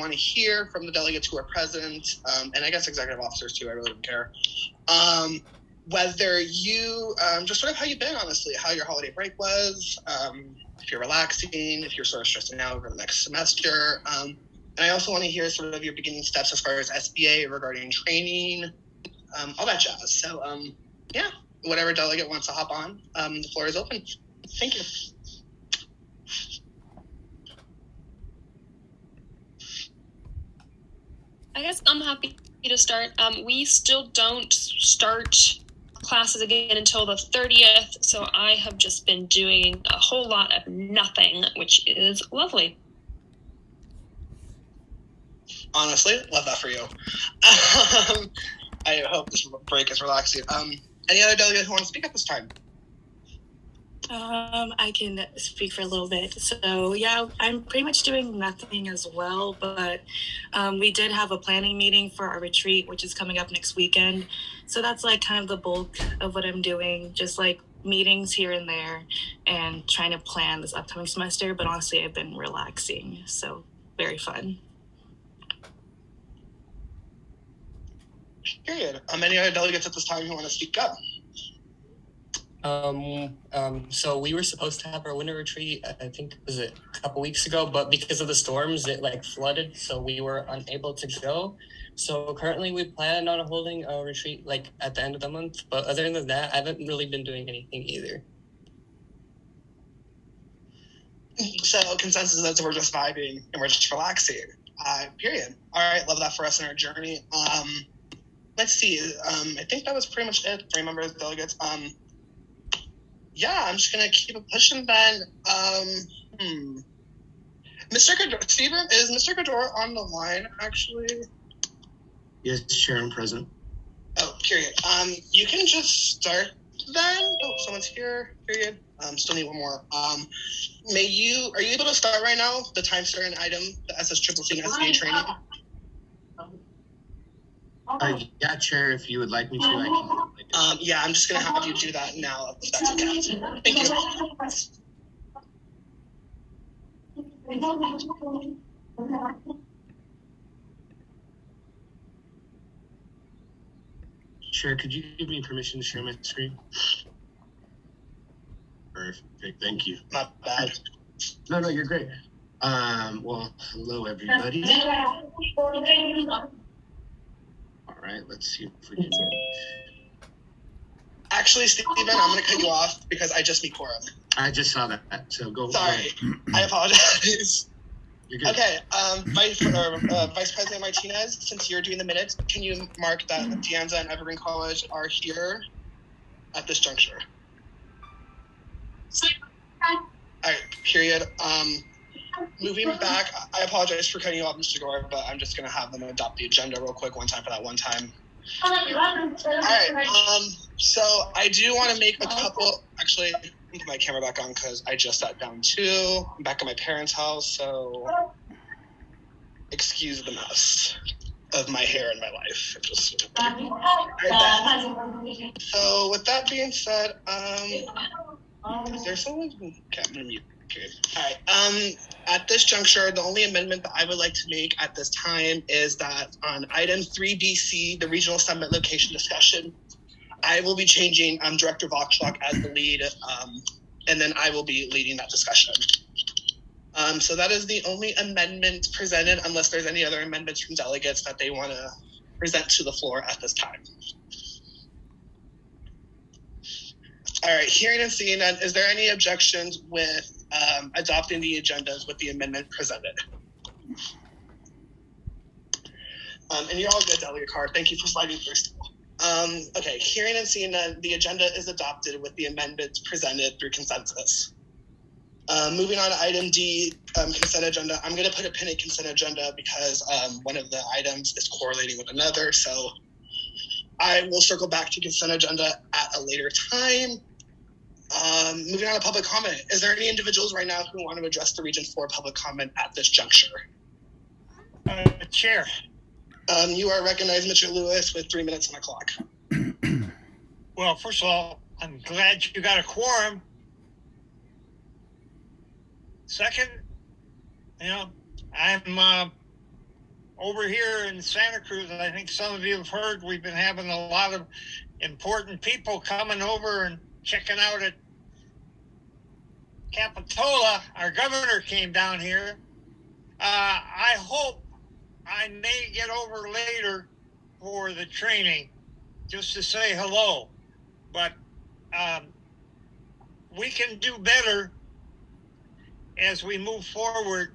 want to hear from the delegates who are present, and I guess executive officers too, I really don't care, whether you, just sort of how you've been, honestly, how your holiday break was, if you're relaxing, if you're sort of stressing out over the next semester. And I also want to hear sort of your beginning steps as far as SBA regarding training, all that jazz. So, yeah, whatever delegate wants to hop on, the floor is open. Thank you. I guess I'm happy to start. We still don't start classes again until the 30th, so I have just been doing a whole lot of nothing, which is lovely. Honestly, love that for you. I hope this break is relaxing. Any other delegate who want to speak at this time? I can speak for a little bit. So yeah, I'm pretty much doing nothing as well, but we did have a planning meeting for our retreat, which is coming up next weekend. So that's like kind of the bulk of what I'm doing, just like meetings here and there and trying to plan this upcoming semester. But honestly, I've been relaxing, so very fun. Period. Any other delegates at this time who want to speak up? So we were supposed to have our winter retreat, I think, was it a couple weeks ago, but because of the storms, it like flooded, so we were unable to go. So currently we plan on holding a retreat like at the end of the month, but other than that, I haven't really been doing anything either. So consensus is we're just vibing and we're just relaxing. Period. All right, love that for us in our journey. Let's see. I think that was pretty much it for members, delegates. Yeah, I'm just gonna keep it pushing then. Mr. Cador, Stephen, is Mr. Cador on the line actually? Yes, Chair, I'm present. Oh, period. You can just start then. Oh, someone's here. Period. Still need one more. Are you able to start right now? The time certain item, the SSCCC and SBA training. Yeah, Chair, if you would like me to, I can. Yeah, I'm just going to have you do that now, if that's okay. Thank you. Chair, could you give me permission to share my screen? Perfect, thank you. Not bad. No, you're great. Well, hello, everybody. All right, let's see if we can. Actually, Stephen, I'm going to cut you off because I just meet Quorum. I just saw that, so go. Sorry, I apologize. You're good. Okay, Vice President Martinez, since you're doing the minutes, can you mark that Deanza and Evergreen College are here at this juncture? All right, period. Moving back, I apologize for cutting you off, Mr. Gore, but I'm just going to have them adopt the agenda real quick one time for that one time. All right, so I do want to make a couple, actually, I'm put my camera back on because I just sat down too. I'm back at my parents' house, so excuse the mess of my hair in my life. Just right. So with that being said, is there someone who can't mute? Period. All right. At this juncture, the only amendment that I would like to make at this time is that on item 3BC, the regional summit location discussion, I will be changing Director Voxlock as the lead, and then I will be leading that discussion. So that is the only amendment presented, unless there's any other amendments from delegates that they want to present to the floor at this time. All right, hearing and seeing none, is there any objections with adopting the agendas with the amendment presented? And you're all good, Delegate Carr. Thank you for sliding through. Okay, hearing and seeing none, the agenda is adopted with the amendments presented through consensus. Moving on to item D, consent agenda. I'm going to put a pin in consent agenda because one of the items is correlating with another. So I will circle back to consent agenda at a later time. Moving on to public comment. Is there any individuals right now who want to address the Region 4 public comment at this juncture? Chair. You are recognized, Mr. Lewis, with 3 minutes on the clock. Well, first of all, I'm glad you got a quorum. Second, I'm over here in Santa Cruz, I think some of you have heard, we've been having a lot of important people coming over and checking out at Capitola. Our governor came down here. I hope I may get over later for the training just to say hello. But we can do better as we move forward.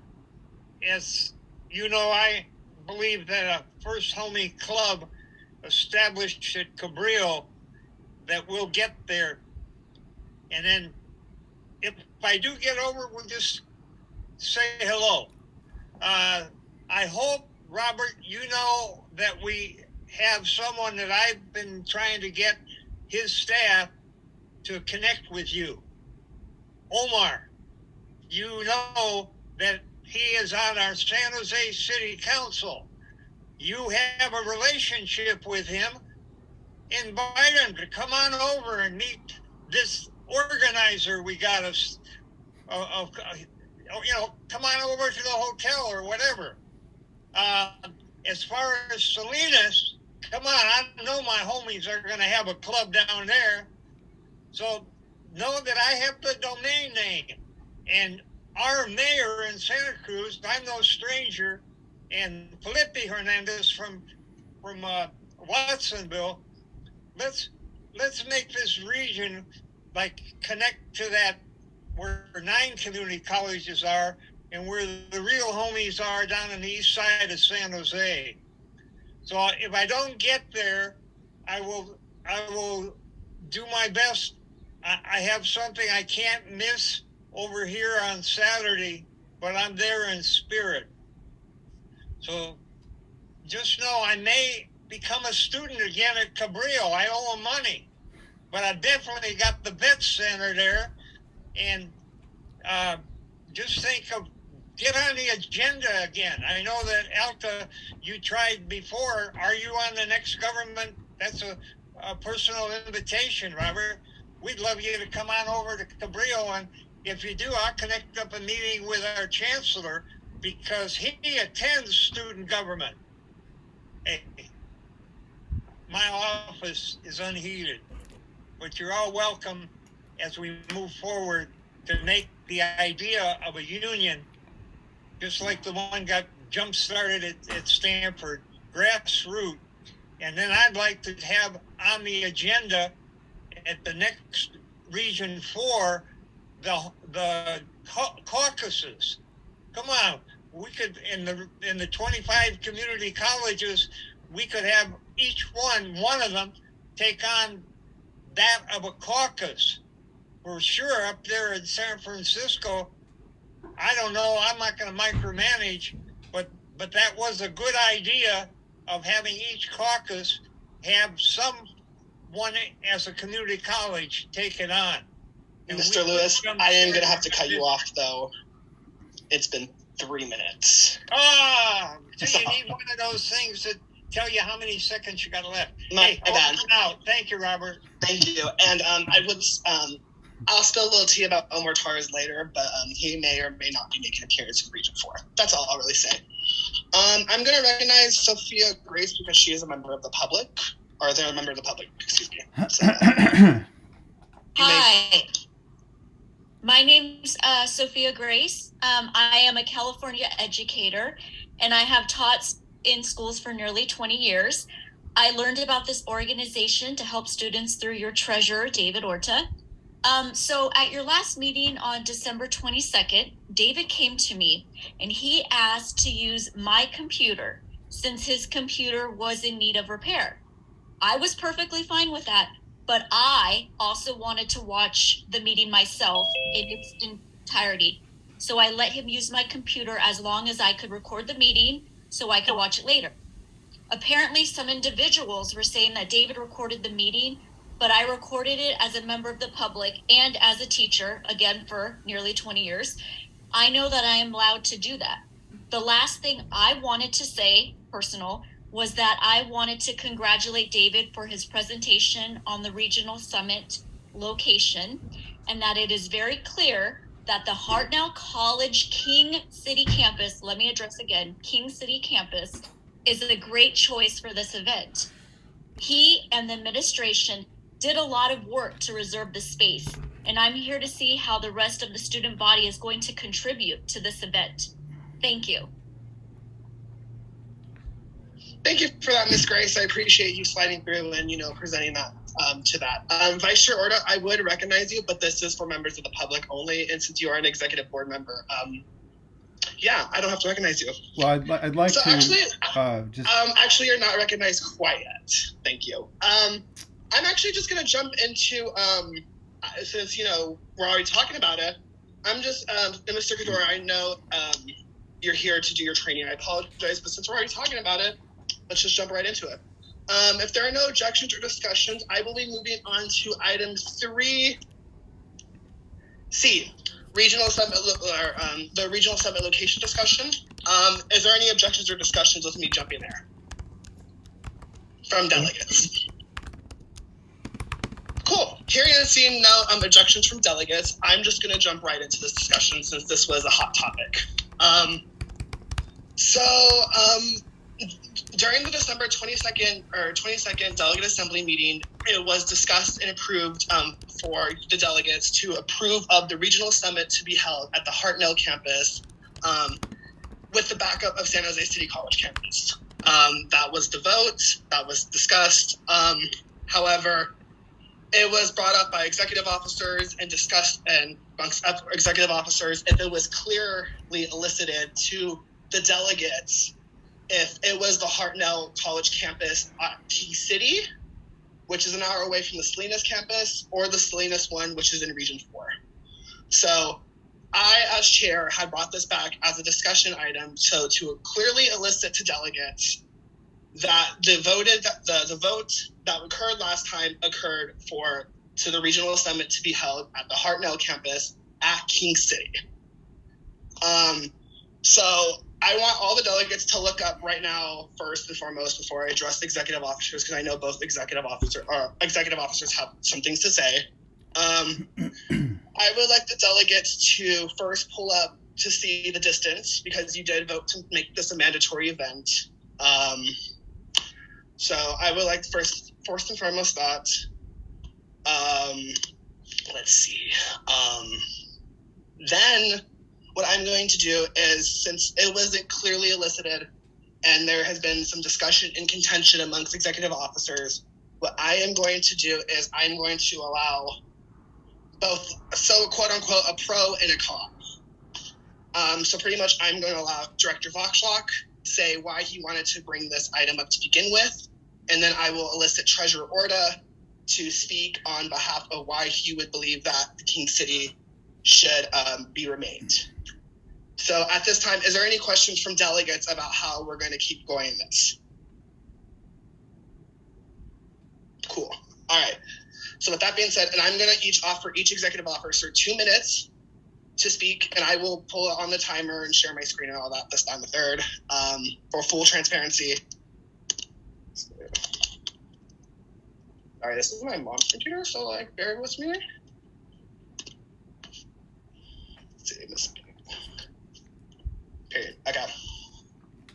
As you know, I believe that a First Homie Club established at Cabrillo, that we'll get there. And then if I do get over, we'll just say hello. I hope, Robert, you know that we have someone that I've been trying to get his staff to connect with you. Omar, you know that he is on our San Jose City Council. You have a relationship with him. Invite him to come on over and meet this organizer we got us. Come on over to the hotel or whatever. As far as Salinas, come on, I know my homies are going to have a club down there. So know that I have the domain name. And our mayor in Santa Cruz, I'm no stranger, and Felipe Hernandez from Watsonville, let's make this region like connect to that where 9 community colleges are and where the real homies are down on the east side of San Jose. So if I don't get there, I will do my best. I have something I can't miss over here on Saturday, but I'm there in spirit. So just know I may become a student again at Cabrillo. I owe them money, but I definitely got the vet center there. And just think of, get on the agenda again. I know that Alta, you tried before. Are you on the next government? That's a personal invitation, Robert. We'd love you to come on over to Cabrillo, and if you do, I'll connect up a meeting with our chancellor because he attends student government. Hey, my office is unheated, but you're all welcome as we move forward to make the idea of a union, just like the one got jump-started at Stanford, grassroots. And then I'd like to have on the agenda at the next Region 4, the caucuses. Come on, we could, in the 25 community colleges, we could have each one of them take on that of a caucus. For sure, up there in San Francisco, I don't know, I'm not going to micromanage, but that was a good idea of having each caucus have someone as a community college take it on. And Mr. Lewis, I am going to have to cut you off, though. It's been 3 minutes. So you need one of those things that tell you how many seconds you got left. My bad. Out. Thank you, Robert. Thank you. And I'll spill a little tea about Omar Torres later, but he may or may not be making an appearance in Region 4. That's all I'll really say. I'm going to recognize Sophia Grace because she is a member of the public. Or they're a member of the public, excuse me. So, Hi. My name's Sophia Grace. I am a California educator, and I have taught in schools for nearly 20 years. I learned about this organization to help students through your treasurer, David Orta. So at your last meeting on December 22nd, David came to me and he asked to use my computer since his computer was in need of repair. I was perfectly fine with that, but I also wanted to watch the meeting myself in its entirety. So I let him use my computer as long as I could record the meeting so I could watch it later. Apparently, some individuals were saying that David recorded the meeting, but I recorded it as a member of the public and as a teacher, again, for nearly 20 years. I know that I am allowed to do that. The last thing I wanted to say, personal, was that I wanted to congratulate David for his presentation on the regional summit location, and that it is very clear that the Hartnell College King City campus, let me address again, King City campus, is a great choice for this event. He and the administration did a lot of work to reserve the space, and I'm here to see how the rest of the student body is going to contribute to this event. Thank you. Thank you for that, Ms. Grace. I appreciate you sliding through and, presenting that to that. Vice Chair Orta, I would recognize you, but this is for members of the public only, and since you are an executive board member, I don't have to recognize you. Well, I'd like to actually, you're not recognized quite yet. Thank you. I'm actually just going to jump into, since, we're already talking about it, I'm just, Mr. Kadora, I know you're here to do your training. I apologize, but since we're already talking about it, let's just jump right into it. If there are no objections or discussions, I will be moving on to item 3C, Regional Summit, the Regional Summit location discussion. Is there any objections or discussions with me jumping there from delegates? Cool. Hearing and seeing no objections from delegates, I'm just going to jump right into this discussion since this was a hot topic. During the December 22nd Delegate Assembly meeting, it was discussed and approved for the delegates to approve of the regional summit to be held at the Hartnell campus with the backup of San Jose City College campus. That was the vote. That was discussed. However, it was brought up by executive officers and discussed and amongst executive officers if it was clearly elicited to the delegates if it was the Hartnell College campus at T City, which is an hour away from the Salinas campus, or the Salinas one, which is in Region 4. So I, as chair, had brought this back as a discussion item so to clearly elicit to delegates that the vote that occurred last time occurred to the regional summit to be held at the Hartnell campus at King City. So I want all the delegates to look up right now, first and foremost, before I address the executive officers, because I know both executive officers have some things to say. I would like the delegates to first pull up to see the distance, because you did vote to make this a mandatory event. So I would like first and foremost that. Let's see. Then what I'm going to do is, since it wasn't clearly elicited and there has been some discussion and contention amongst executive officers, what I am going to do is I'm going to allow both, so quote unquote, a pro and a con. So pretty much I'm going to allow Director Voxlock say why he wanted to bring this item up to begin with, and then I will elicit Treasurer Orta to speak on behalf of why he would believe that the King City should be remained. So at this time, is there any questions from delegates about how we're going to keep going this? Cool. All right. So with that being said, and I'm going to offer each executive officer 2 minutes to speak, and I will pull it on the timer and share my screen and all that this time the third for full transparency. All right, this is my mom's computer, so bear with me. Let's see, this. Period. Okay.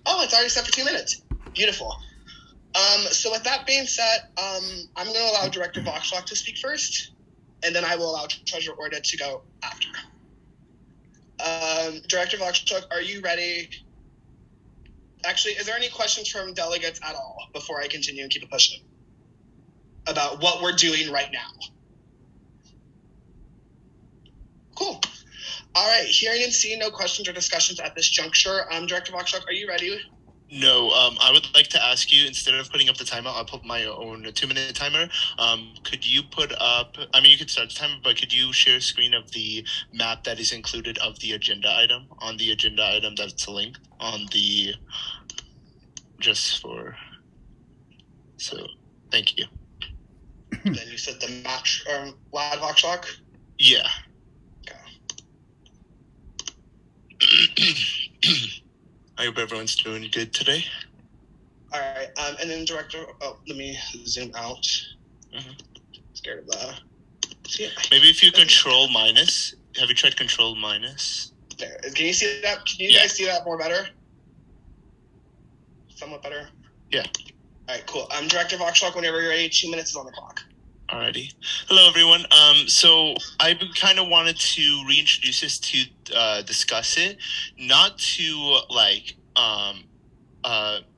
Oh, it's already set for 2 minutes. Beautiful. So with that being said, I'm going to allow Director Voxlock to speak first, and then I will allow Treasurer Orta to go after. Director Voxlock, are you ready? Actually, is there any questions from delegates at all before I continue and keep it pushing about what we're doing right now? Cool. All right, hearing and seeing no questions or discussions at this juncture, Director Voxlock, are you ready? No, I would like to ask you, instead of putting up the timer, I'll put my own 2-minute timer. Could you put up, you could start the timer, but could you share a screen of the map that is included of the agenda item, on the agenda item that's linked on the, so, thank you. Then you said the match, Lad Voxlock? Yeah. I hope everyone's doing good today. All right, and then Director, let me zoom out. Mm-hmm. Scared of that. Maybe if you control minus, have you tried Control minus? There. Can you see that? Can you guys see that more better? Somewhat better? Yeah. All right, cool. Director Voxlock, whenever you're ready, 2 minutes is on the clock. Alrighty. Hello, everyone. So I kind of wanted to reintroduce this to discuss it, not to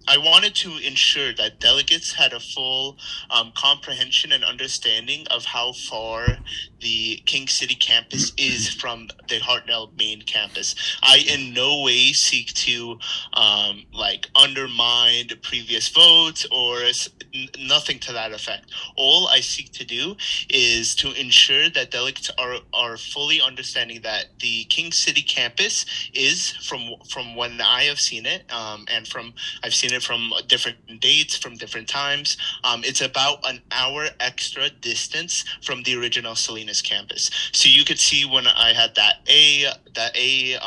I wanted to ensure that delegates had a full comprehension and understanding of how far the King City campus is from the Hartnell main campus. I in no way seek to undermine the previous votes or nothing to that effect. All I seek to do is to ensure that delegates are fully understanding that the King City campus is from when I have seen it, and I've seen it from different dates, from different times. It's about an hour extra distance from the original Salinas campus. So you could see when I had that A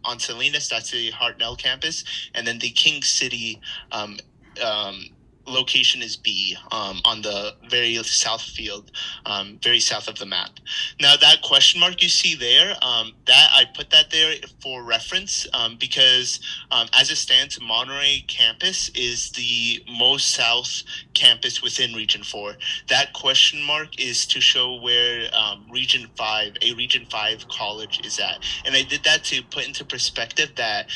on Salinas, that's the Hartnell campus, and then the King City location is B on the very south field, very south of the map. Now that question mark you see there, that I put that there for reference because as it stands, Monterey campus is the most south campus within Region 4. That question mark is to show where Region 5 college is at. And I did that to put into perspective that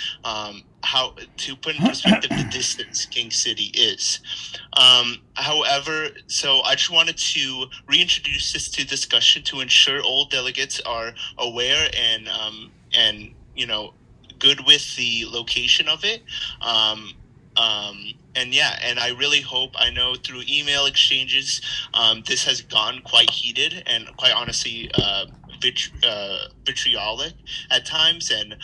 the distance King City is. However, so I just wanted to reintroduce this to discussion to ensure all delegates are aware and good with the location of it. And I really hope, I know through email exchanges, this has gone quite heated and quite honestly vitriolic at times, and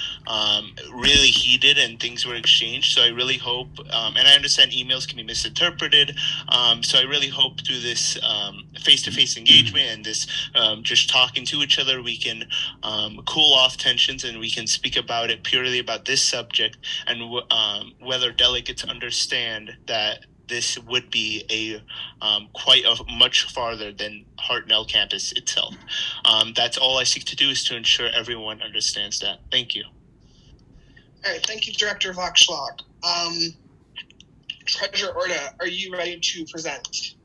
really heated, and things were exchanged. So I really hope, and I understand emails can be misinterpreted, so I really hope through this face-to-face engagement and this just talking to each other, we can cool off tensions and we can speak about it purely about this subject, and whether delegates understand that this would be a quite a much farther than Hartnell campus itself. That's all I seek to do, is to ensure everyone understands that. Thank you. All right, thank you, Director Voxlock. Treasurer Orta, are you ready to present?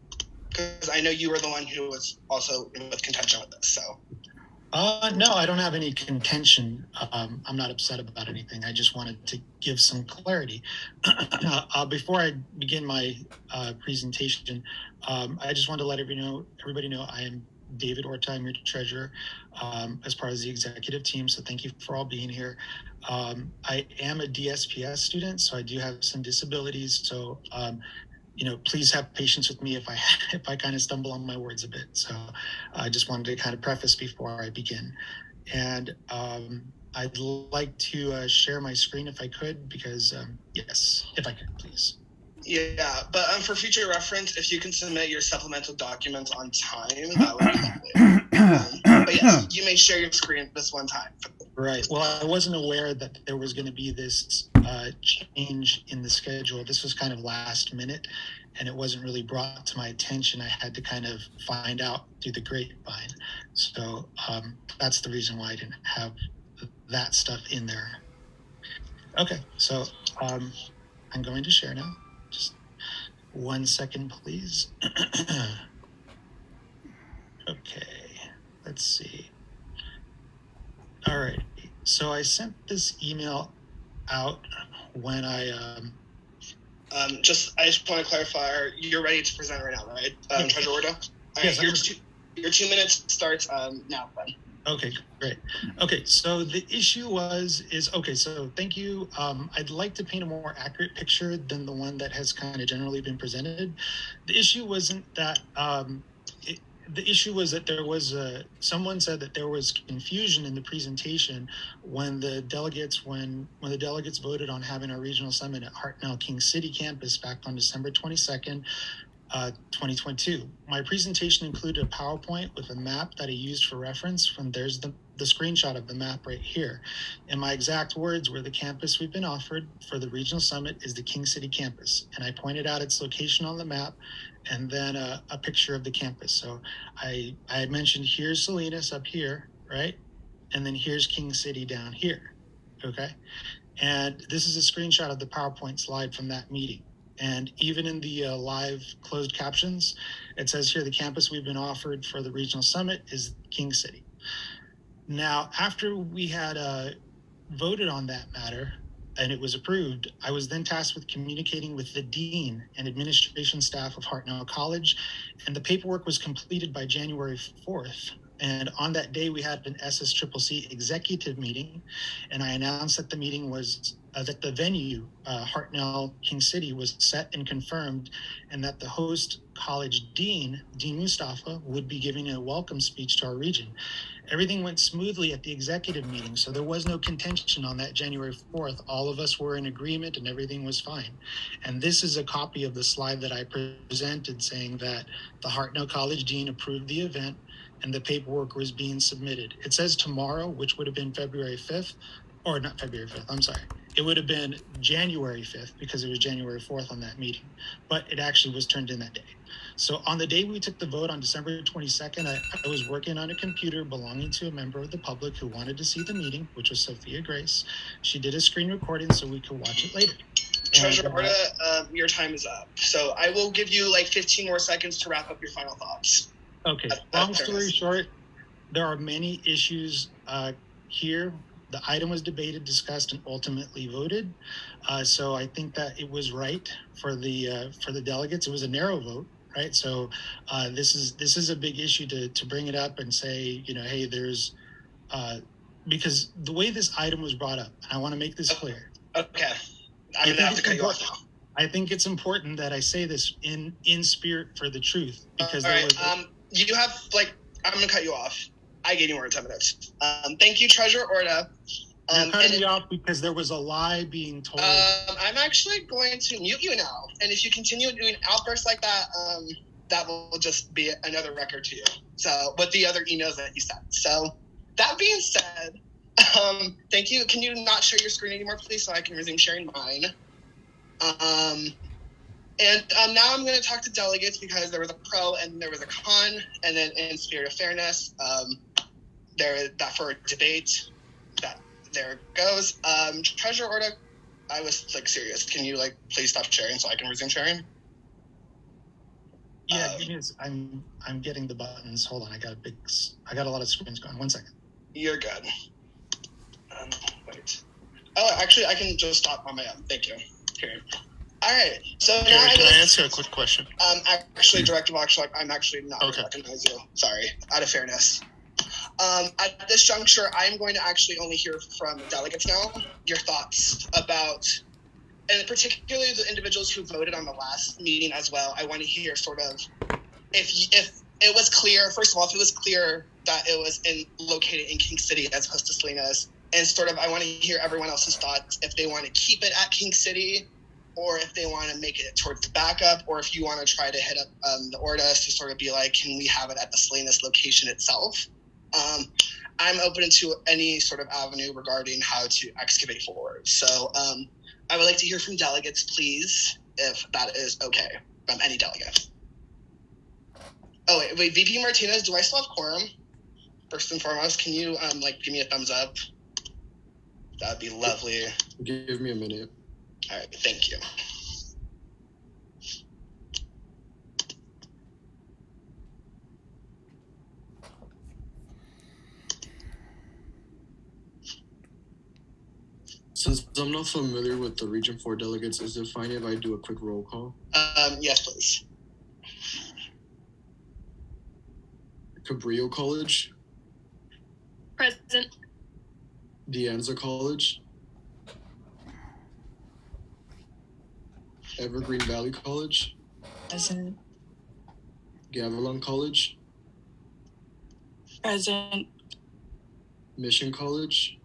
Because I know you were the one who was also with contention with this, so. No, I don't have any contention. I'm not upset about anything. I just wanted to give some clarity. Before I begin my presentation, I just wanted to let everybody know I am David Orta. I'm your treasurer as part of the executive team, so thank you for all being here. I am a DSPS student, so I do have some disabilities, so please have patience with me if I kind of stumble on my words a bit. So I just wanted to kind of preface before I begin. And I'd like to share my screen if I could, because yes, if I could, please. Yeah, but for future reference, if you can submit your supplemental documents on time, that would be lovely. But yes, you may share your screen this one time. Right. Well, I wasn't aware that there was going to be this change in the schedule. This was kind of last minute, and it wasn't really brought to my attention. I had to kind of find out through the grapevine. So that's the reason why I didn't have that stuff in there. Okay, so I'm going to share now. Just 1 second, please. Okay, let's see. All right, so I sent this email out when I I just want to clarify, you're ready to present right now, right? Treasurer Orta? All right, yes, your 2 minutes starts now, then. Okay, great. Okay, so the issue so thank you. I'd like to paint a more accurate picture than the one that has kind of generally been presented. The issue wasn't that, the issue was that there was someone said that there was confusion in the presentation when the delegates voted on having our regional summit at Hartnell King City campus back on December 22nd, 2022. My presentation included a PowerPoint with a map that I used for reference. When there's the screenshot of the map right here. And my exact words were, the campus we've been offered for the regional summit is the King City campus. And I pointed out its location on the map, and then a picture of the campus. So I had mentioned, here's Salinas up here, right? and then here's King City down here, okay? And this is a screenshot of the PowerPoint slide from that meeting. And even in the live closed captions, it says here the campus we've been offered for the regional summit is King City. Now, after we had voted on that matter and it was approved, I was then tasked with communicating with the dean and administration staff of Hartnell College, and the paperwork was completed by January 4th. And on that day, we had an SSCCC executive meeting, and I announced that the meeting was that the venue, Hartnell King City, was set and confirmed, and that the host college dean, Dean Mustafa, would be giving a welcome speech to our region. Everything went smoothly at the executive meeting, so there was no contention on that January 4th. All of us were in agreement and everything was fine. And this is a copy of the slide that I presented saying that the Hartnell College dean approved the event and the paperwork was being submitted. It says tomorrow, which would have been February 5th, or not February 5th, I'm sorry. It would have been January 5th because it was January 4th on that meeting, but it actually was turned in that day. So on the day we took the vote on December 22nd, I was working on a computer belonging to a member of the public who wanted to see the meeting, which was Sophia Grace. She did a screen recording so we could watch it later. Treasurer Orta, your time is up. So I will give you like 15 more seconds to wrap up your final thoughts. Okay, long story short, there are many issues here. The item was debated, discussed, and ultimately voted. So I think that it was right for the delegates. It was a narrow vote, right? So this is a big issue to bring it up and say, you know, hey, there's because the way this item was brought up, and I want to make this clear. Okay, I'm gonna have to cut you off now. I think it's important that I say this in spirit for the truth because all right. You have like I'm gonna cut you off. I gave you more than 10 minutes. Thank you, Treasurer Orta. You're cutting me off because there was a lie being told. I'm actually going to mute you now, and if you continue doing outbursts like that, that will just be another record to you. So with the other emails that you sent. So that being said, thank you. Can you not share your screen anymore, please, so I can resume sharing mine? And now I'm going to talk to delegates because there was a pro and there was a con, and then in spirit of fairness, that for a debate, that there it goes. Treasurer Orta, I was like serious. Can you like please stop sharing so I can resume sharing? Yeah, I'm getting the buttons. Hold on, I got a lot of screens going. 1 second. You're good. Wait. Oh, actually, I can just stop on my own. Thank you. Here. All right. So now can I answer a quick question? Actually, Director Voxlock, I'm actually not going to recognize you. Sorry, out of fairness. At this juncture, I'm going to actually only hear from the delegates now. Your thoughts about, and particularly the individuals who voted on the last meeting as well. I want to hear sort of if it was clear. First of all, if it was clear that it was located in King City as opposed to Salinas, and sort of I want to hear everyone else's thoughts if they want to keep it at King City, or if they want to make it towards the backup, or if you want to try to hit up the Ortas to sort of be like, can we have it at the Salinas location itself? I'm open to any sort of avenue regarding how to excavate forward. So I would like to hear from delegates, please, if that is okay, from any delegate. Oh, wait, VP Martinez, do I still have quorum? First and foremost, can you give me a thumbs up? That'd be lovely. Give me a minute. All right, thank you. Since I'm not familiar with the Region 4 delegates, is it fine if I do a quick roll call? Yes, please. Cabrillo College. Present. De Anza College. Evergreen Valley College. Present. Gavilan College. Present. Mission College.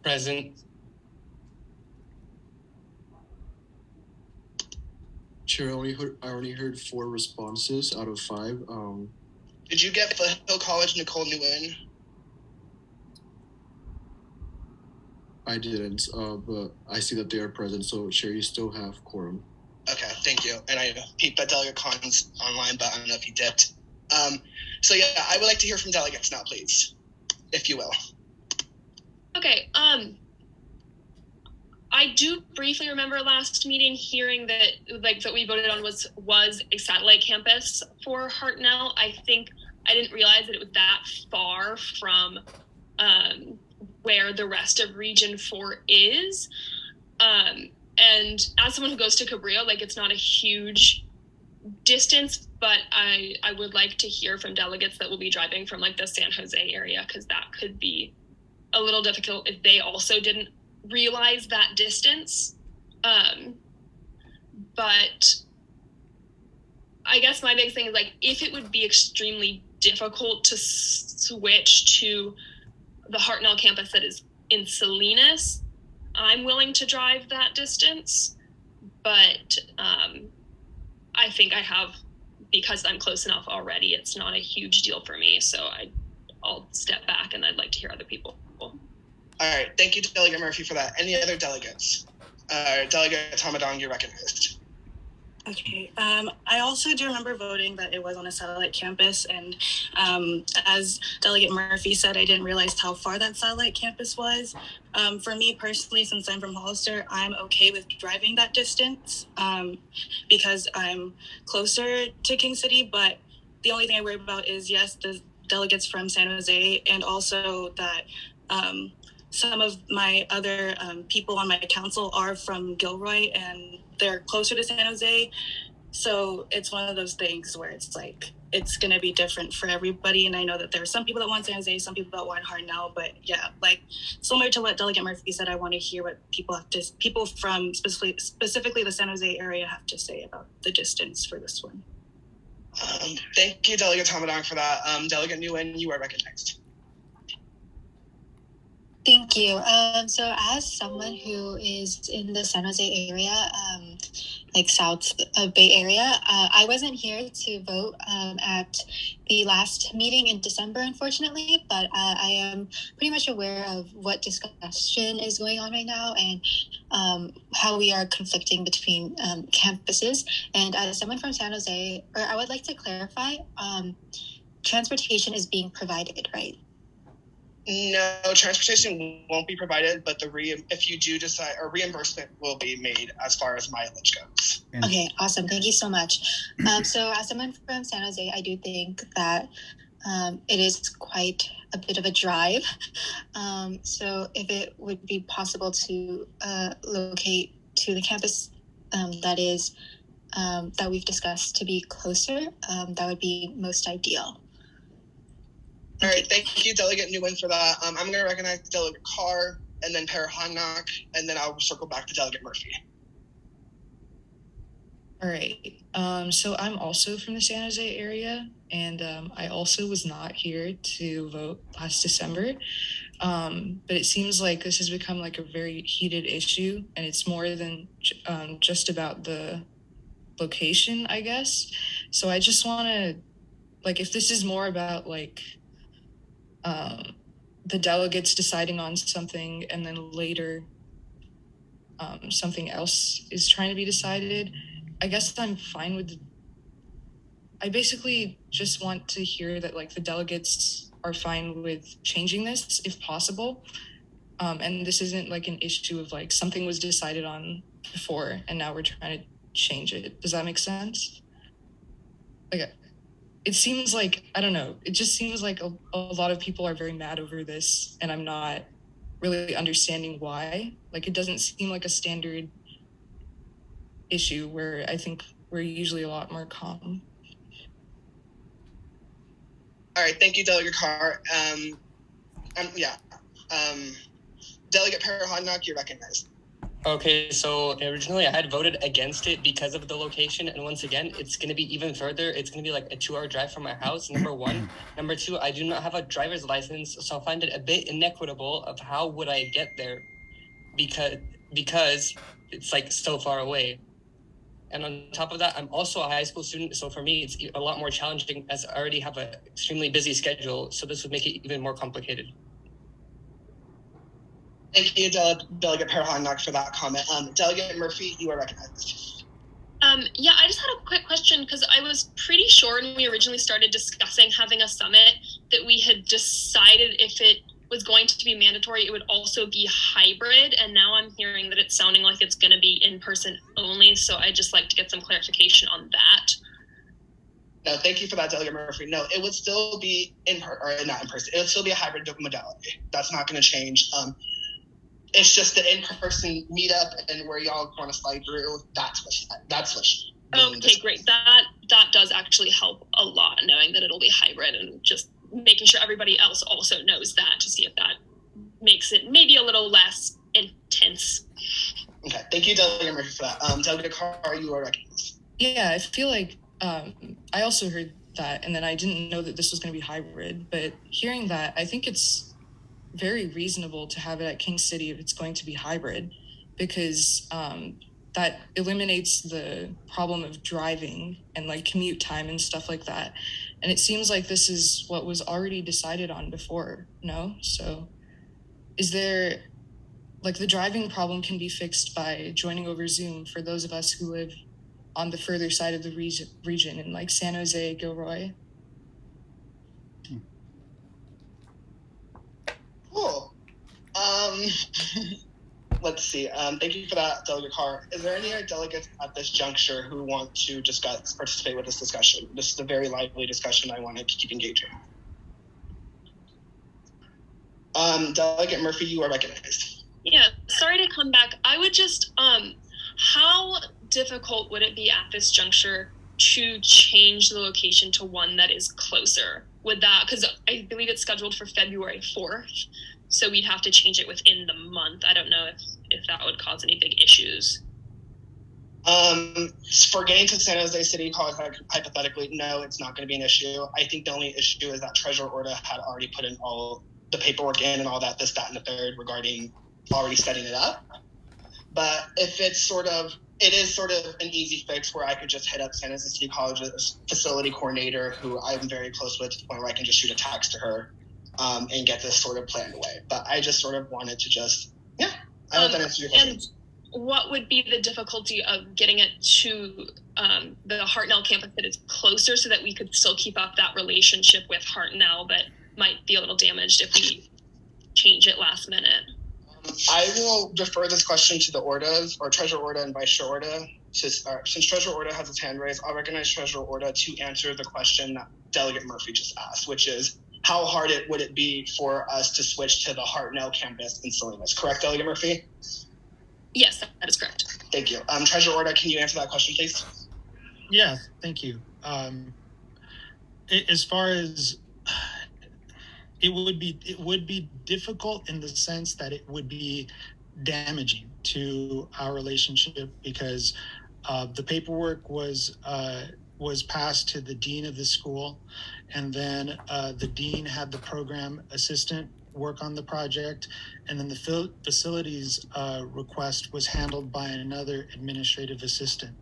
Present. Chair, I only heard 4 responses out of 5. Did you get Foothill College, Nicole Nguyen? I didn't, but I see that they are present, so Chair, you still have quorum. Okay, thank you. And I peeped that Delegate Khan's online, but I don't know if he dipped. So yeah, I would like to hear from delegates now, please, if you will. Okay. I do briefly remember last meeting hearing that we voted on was a satellite campus for Hartnell. I think I didn't realize that it was that far from where the rest of Region 4 is. And as someone who goes to Cabrillo, it's not a huge distance, but I would like to hear from delegates that will be driving from the San Jose area, because that could be a little difficult if they also didn't realize that distance. But I guess my big thing is if it would be extremely difficult to switch to the Hartnell campus that is in Salinas, I'm willing to drive that distance. But I think I have, because I'm close enough already, it's not a huge deal for me. So I'll step back, and I'd like to hear other people. All right, thank you, Delegate Murphy, for that. Any other delegates? Delegate Tamadong, you're recognized. Okay. I also do remember voting that it was on a satellite campus, and as Delegate Murphy said, I didn't realize how far that satellite campus was. For me personally, since I'm from Hollister, I'm okay with driving that distance because I'm closer to King City, but the only thing I worry about is, yes, the delegates from San Jose, and also that some of my other people on my council are from Gilroy, and they're closer to San Jose. So it's one of those things where it's it's going to be different for everybody. And I know that there are some people that want San Jose, some people that want Hartnell, but yeah, similar to what Delegate Murphy said, I want to hear what people from specifically the San Jose area have to say about the distance for this one. Thank you, Delegate Tamadong, for that. Delegate Nguyen, you are recognized. Thank you. So as someone who is in the San Jose area, south of Bay Area, I wasn't here to vote at the last meeting in December, unfortunately, but I am pretty much aware of what discussion is going on right now and how we are conflicting between campuses. And as someone from San Jose, I would like to clarify, transportation is being provided, right? No, transportation won't be provided, but if you do decide, a reimbursement will be made as far as mileage goes. Okay, awesome. Thank you so much. So as someone from San Jose, I do think that it is quite a bit of a drive. So if it would be possible to locate to the campus that we've discussed to be closer, that would be most ideal. All right, thank you, Delegate Nguyen, for that. I'm going to recognize Delegate Carr, and then Parahannak, and then I'll circle back to Delegate Murphy. All right. So I'm also from the San Jose area, and I also was not here to vote last December. But it seems like this has become a very heated issue, and it's more than just about the location, I guess. So I just want to, if this is more about the delegates deciding on something and then later something else is trying to be decided, I guess I'm fine with I basically just want to hear that the delegates are fine with changing this if possible. And this isn't an issue of something was decided on before and now we're trying to change it. Does that make sense? It seems I don't know, it just seems a lot of people are very mad over this, and I'm not really understanding why. It doesn't seem like a standard issue where I think we're usually a lot more calm. All right, thank you, Delegate Carr. Delegate Parahannak, you're recognized. Okay, so originally I had voted against it because of the location, and once again, it's going to be even further. It's going to be a 2-hour drive from my house, number one. Number two, I do not have a driver's license, so I find it a bit inequitable of how would I get there because it's so far away. And on top of that, I'm also a high school student, so for me, it's a lot more challenging as I already have an extremely busy schedule, so this would make it even more complicated. Thank you, Delegate Parahannak, for that comment. Delegate Murphy, you are recognized. Yeah, I just had a quick question because I was pretty sure when we originally started discussing having a summit that we had decided if it was going to be mandatory, it would also be hybrid. And now I'm hearing that it's sounding like it's going to be in person only. So I'd just like to get some clarification on that. No, thank you for that, Delegate Murphy. No, it would still be not in person. It would still be a hybrid modality. That's not going to change. It's just the in-person meetup and where y'all want to slide through. That's what's okay, great. That does actually help a lot, knowing that it'll be hybrid, and just making sure everybody else also knows that, to see if that makes it maybe a little less intense. Okay, thank you, Delegate Murphy, for that. Delegate Carr, you are recognized. Yeah, I feel like I also heard that, and then I didn't know that this was going to be hybrid, but hearing that, I think it's very reasonable to have it at King City if it's going to be hybrid, because that eliminates the problem of driving and like commute time and stuff like that. And it seems like this is what was already decided on before, no? So is there, like, the driving problem can be fixed by joining over Zoom for those of us who live on the further side of the region in like San Jose, Gilroy. Cool. Let's see. Thank you for that, Delegate Carr. Is there any other delegates at this juncture who want to discuss, participate with this discussion? This is a very lively discussion I wanted to keep engaging. Delegate Murphy, you are recognized. Yeah, sorry to come back. I would just, how difficult would it be at this juncture to change the location to one that is closer? Would that, because I believe it's scheduled for February 4th, so we'd have to change it within the month. I don't know if that would cause any big issues. For getting to San Jose City College, hypothetically, no, it's not going to be an issue. I think the only issue is that Treasurer Orta had already put in all the paperwork in and all that, this, that, and the third regarding already setting it up. But if it is sort of an easy fix where I could just hit up San Jose City College's facility coordinator, who I'm very close with, to the point where I can just shoot a text to her and get this sort of planned away. But I just sort of wanted to just, I hope that answers your question. And what would be the difficulty of getting it to the Hartnell campus that is closer, so that we could still keep up that relationship with Hartnell, but might be a little damaged if we change it last minute? I will defer this question to the Ortas, or Treasurer Orta and Vice Chair Orta. Since Treasurer Orta has his hand raised, I'll recognize Treasurer Orta to answer the question that Delegate Murphy just asked, which is, how hard would it be for us to switch to the Hartnell campus in Salinas? Correct, Delegate Murphy? Yes, that is correct. Thank you. Treasurer Orta, can you answer that question, please? Yeah, thank you. As far as it would be difficult in the sense that it would be damaging to our relationship, because the paperwork was passed to the dean of the school, and then the dean had the program assistant work on the project, and then the facilities request was handled by another administrative assistant.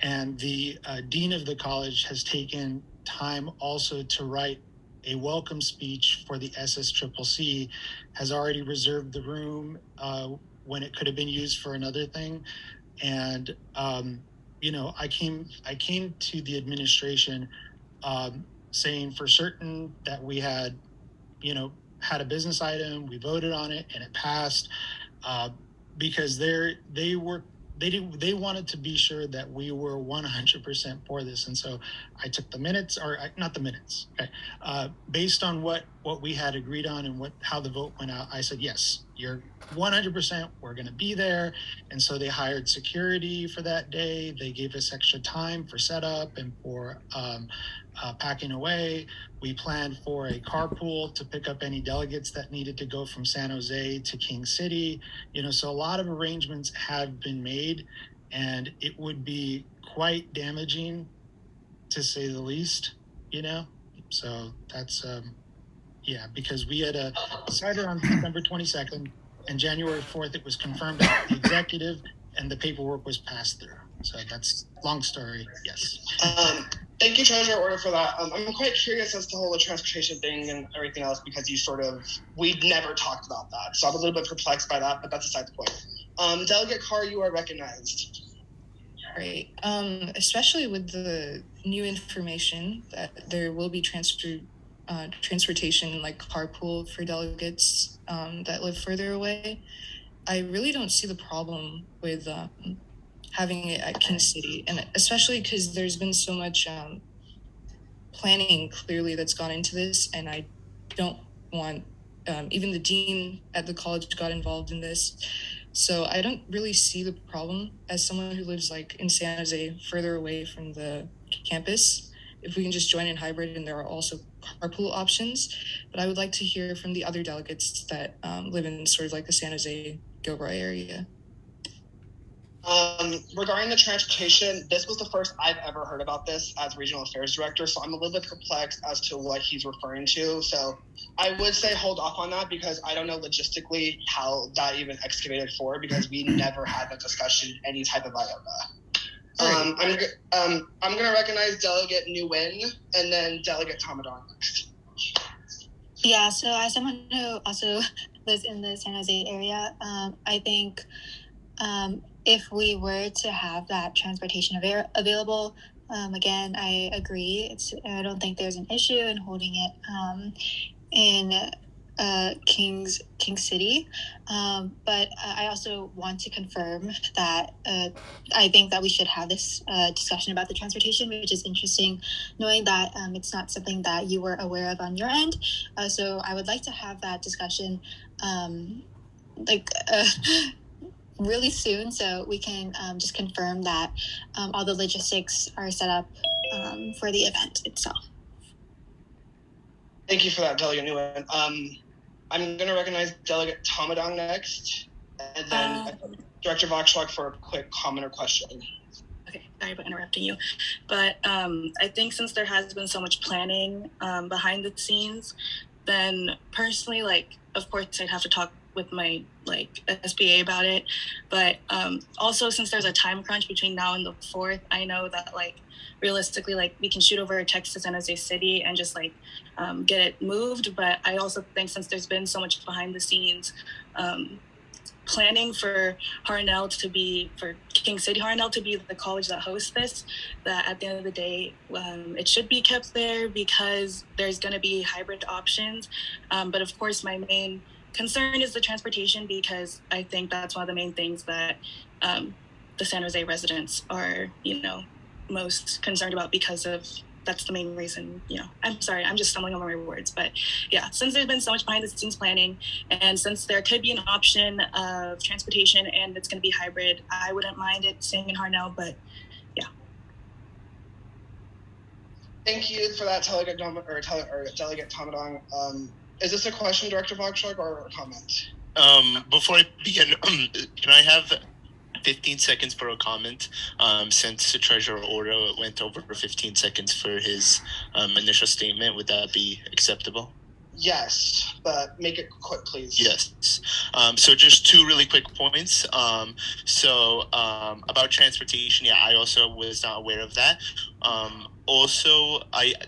And the dean of the college has taken time also to write a welcome speech for the SSCCC, has already reserved the room when it could have been used for another thing. And I came to the administration saying for certain that we had a business item, we voted on it, and it passed, because they wanted to be sure that we were 100% for this. And so I took the minutes, not the minutes, okay, based on what we had agreed on and how the vote went out. I said, yes, you're 100%, we're going to be there. And so they hired security for that day. They gave us extra time for setup and for packing away. We planned for a carpool to pick up any delegates that needed to go from San Jose to King City. So a lot of arrangements have been made, and it would be quite damaging, to say the least, So that's, because we had decided on December 22nd, and January 4th, it was confirmed at the executive, and the paperwork was passed through. So that's long story, yes. Thank you, Treasurer Orta, for that. I'm quite curious as to the whole transportation thing and everything else, because we'd never talked about that. So I'm a little bit perplexed by that, but that's aside the point. Delegate Carr, you are recognized. Right. Especially with the new information that there will be transportation, like carpool for delegates. that live further away, I really don't see the problem with having it at King City, and especially because there's been so much planning clearly that's gone into this, and I don't want even the dean at the college got involved in this, so I don't really see the problem as someone who lives like in San Jose further away from the campus. If we can just join in hybrid, and there are also carpool options, but I would like to hear from the other delegates that live in sort of like the San Jose Gilroy area. Regarding the transportation, this was the first I've ever heard about this as regional affairs director, so I'm a little bit perplexed as to what he's referring to. So I would say hold off on that because I don't know logistically how that even excavated for, because we never had that discussion any type of iota. I'm going to recognize Delegate Nguyen and then Delegate Tamadon next. Yeah, so as someone who also lives in the San Jose area, I think if we were to have that transportation available, again, I agree. I don't think there's an issue in holding it in King City, but I also want to confirm that I think that we should have this discussion about the transportation, which is interesting, knowing that it's not something that you were aware of on your end. So I would like to have that discussion really soon, so we can just confirm that all the logistics are set up for the event itself. Thank you for that, Delegate Nguyen. I'm going to recognize Delegate Tamadong next, and then Director Voxlock for a quick comment or question. Okay, sorry about interrupting you, but I think since there has been so much planning behind the scenes, then personally, of course, I'd have to talk with my SBA about it, but also since there's a time crunch between now and the 4th, I know that realistically we can shoot over a text to San Jose City and just get it moved. But I also think since there's been so much behind the scenes planning for King City Harnell to be the college that hosts this, that at the end of the day it should be kept there because there's going to be hybrid options, but of course my main concern is the transportation, because I think that's one of the main things that the San Jose residents are, most concerned about, because of that's the main reason. I'm sorry, I'm just stumbling over my words, but yeah, since there's been so much behind the scenes planning, and since there could be an option of transportation and it's going to be hybrid, I wouldn't mind it staying in Harnell, but yeah. Thank you for that, Delegate Tamadong. Is this a question, Director Voxlock, or a comment? Before I begin, can I have 15 seconds for a comment? Since the Treasurer Order went over 15 seconds for his initial statement, would that be acceptable? Yes, but make it quick, please. Yes. So just two really quick points. About transportation, yeah, I also was not aware of that.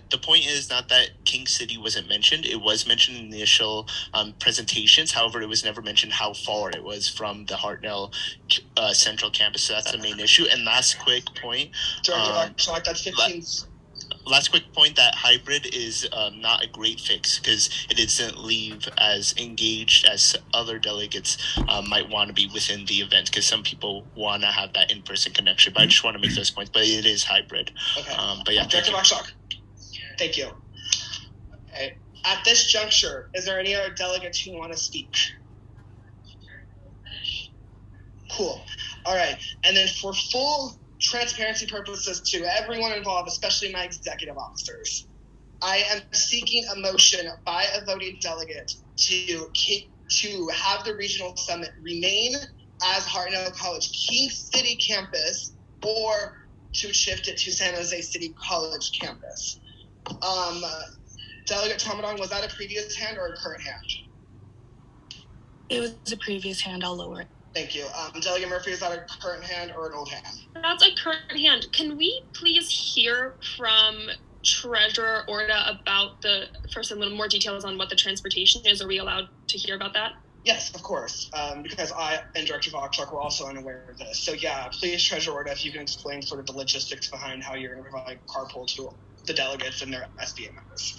The point is not that King City wasn't mentioned. It was mentioned in the initial presentations. However, it was never mentioned how far it was from the Hartnell Central Campus. So that's the main issue. And last quick point. That's 15. Last quick point, that hybrid is not a great fix because it doesn't leave as engaged as other delegates might want to be within the event, because some people want to have that in-person connection. But I just want to make those points. But it is hybrid. Okay. But yeah, Director Voxlock. Thank you. Okay. At this juncture, is there any other delegates who want to speak? Cool. All right. And then for full transparency purposes to everyone involved, especially my executive officers, I am seeking a motion by a voting delegate to have the regional summit remain as Hartnell College King City campus, or to shift it to San Jose City College campus. Delegate Tamadong, was that a previous hand or a current hand? It was a previous hand. I'll lower it. Thank you. Delegate Murphy, is that a current hand or an old hand? That's a current hand. Can we please hear from Treasurer Orda about for some little more details on what the transportation is? Are we allowed to hear about that? Yes, of course, because I and Director Voxlock were also unaware of this. So yeah, please, Treasurer Orda, if you can explain sort of the logistics behind how you're going to provide carpool to the delegates and their SBA members.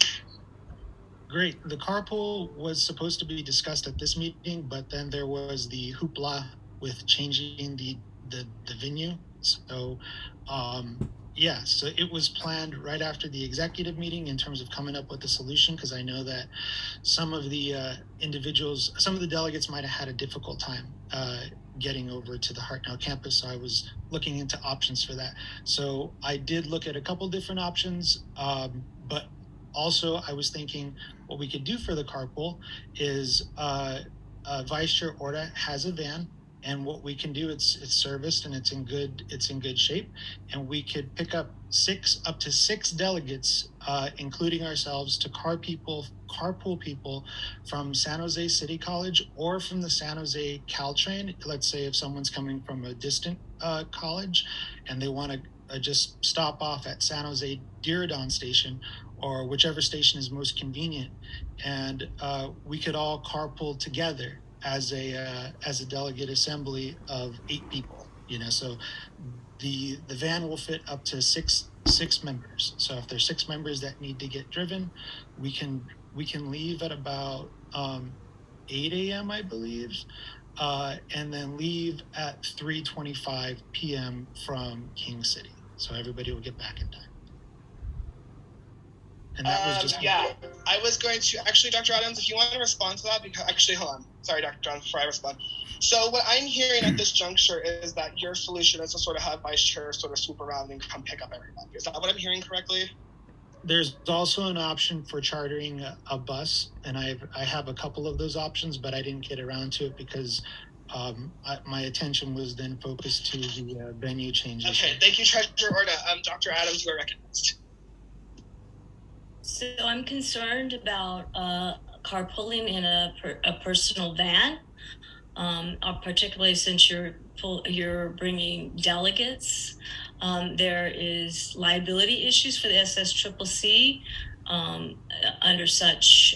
Great. The carpool was supposed to be discussed at this meeting, but then there was the hoopla with changing the venue. So, yeah, so it was planned right after the executive meeting in terms of coming up with a solution, because I know that some of the individuals, some of the delegates might have had a difficult time getting over to the Hartnell campus. So I was looking into options for that. So I did look at a couple different options, but also I was thinking what we could do for the carpool is Vice Chair Orta has a van, and what we can do, it's serviced and it's in good shape, and we could pick up up to six delegates, including ourselves, to carpool people from San Jose City College or from the San Jose Caltrain. Let's say if someone's coming from a distant college and they want to just stop off at San Jose Diridon Station or whichever station is most convenient, and we could all carpool together as a delegate assembly of 8 people. So the van will fit up to six members. So if there's 6 members that need to get driven, we can leave at about 8 a.m. I believe, and then leave at 3:25 p.m. from King City. So everybody will get back in time. And that was just I was going to actually, Dr. Adams, if you want to respond to that, because actually, hold on. Sorry, Dr. Adams, before I respond. So what I'm hearing at this juncture is that your solution is to sort of have vice chair sort of swoop around and come pick up everybody. Is that what I'm hearing correctly? There's also an option for chartering a bus, and I have a couple of those options, but I didn't get around to it because my attention was then focused to the venue changes. Okay, thank you, Treasurer Orta. Dr. Adams, you are recognized. So I'm concerned about carpooling in a personal van, particularly since you're bringing delegates. There is liability issues for the SSCCC under such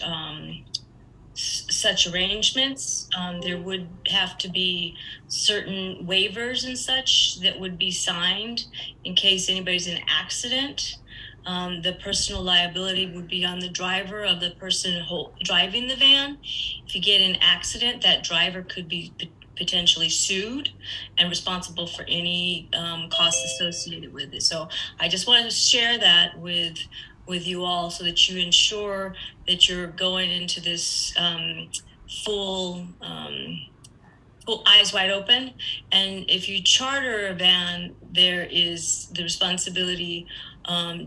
arrangements. There would have to be certain waivers and such that would be signed in case anybody's in an accident. The personal liability would be on the driver of the person driving the van. If you get in an accident, that driver could be potentially sued and responsible for any costs associated with it. So I just wanted to share that with you all so that you ensure that you're going into this full eyes wide open. And if you charter a van, there is the responsibility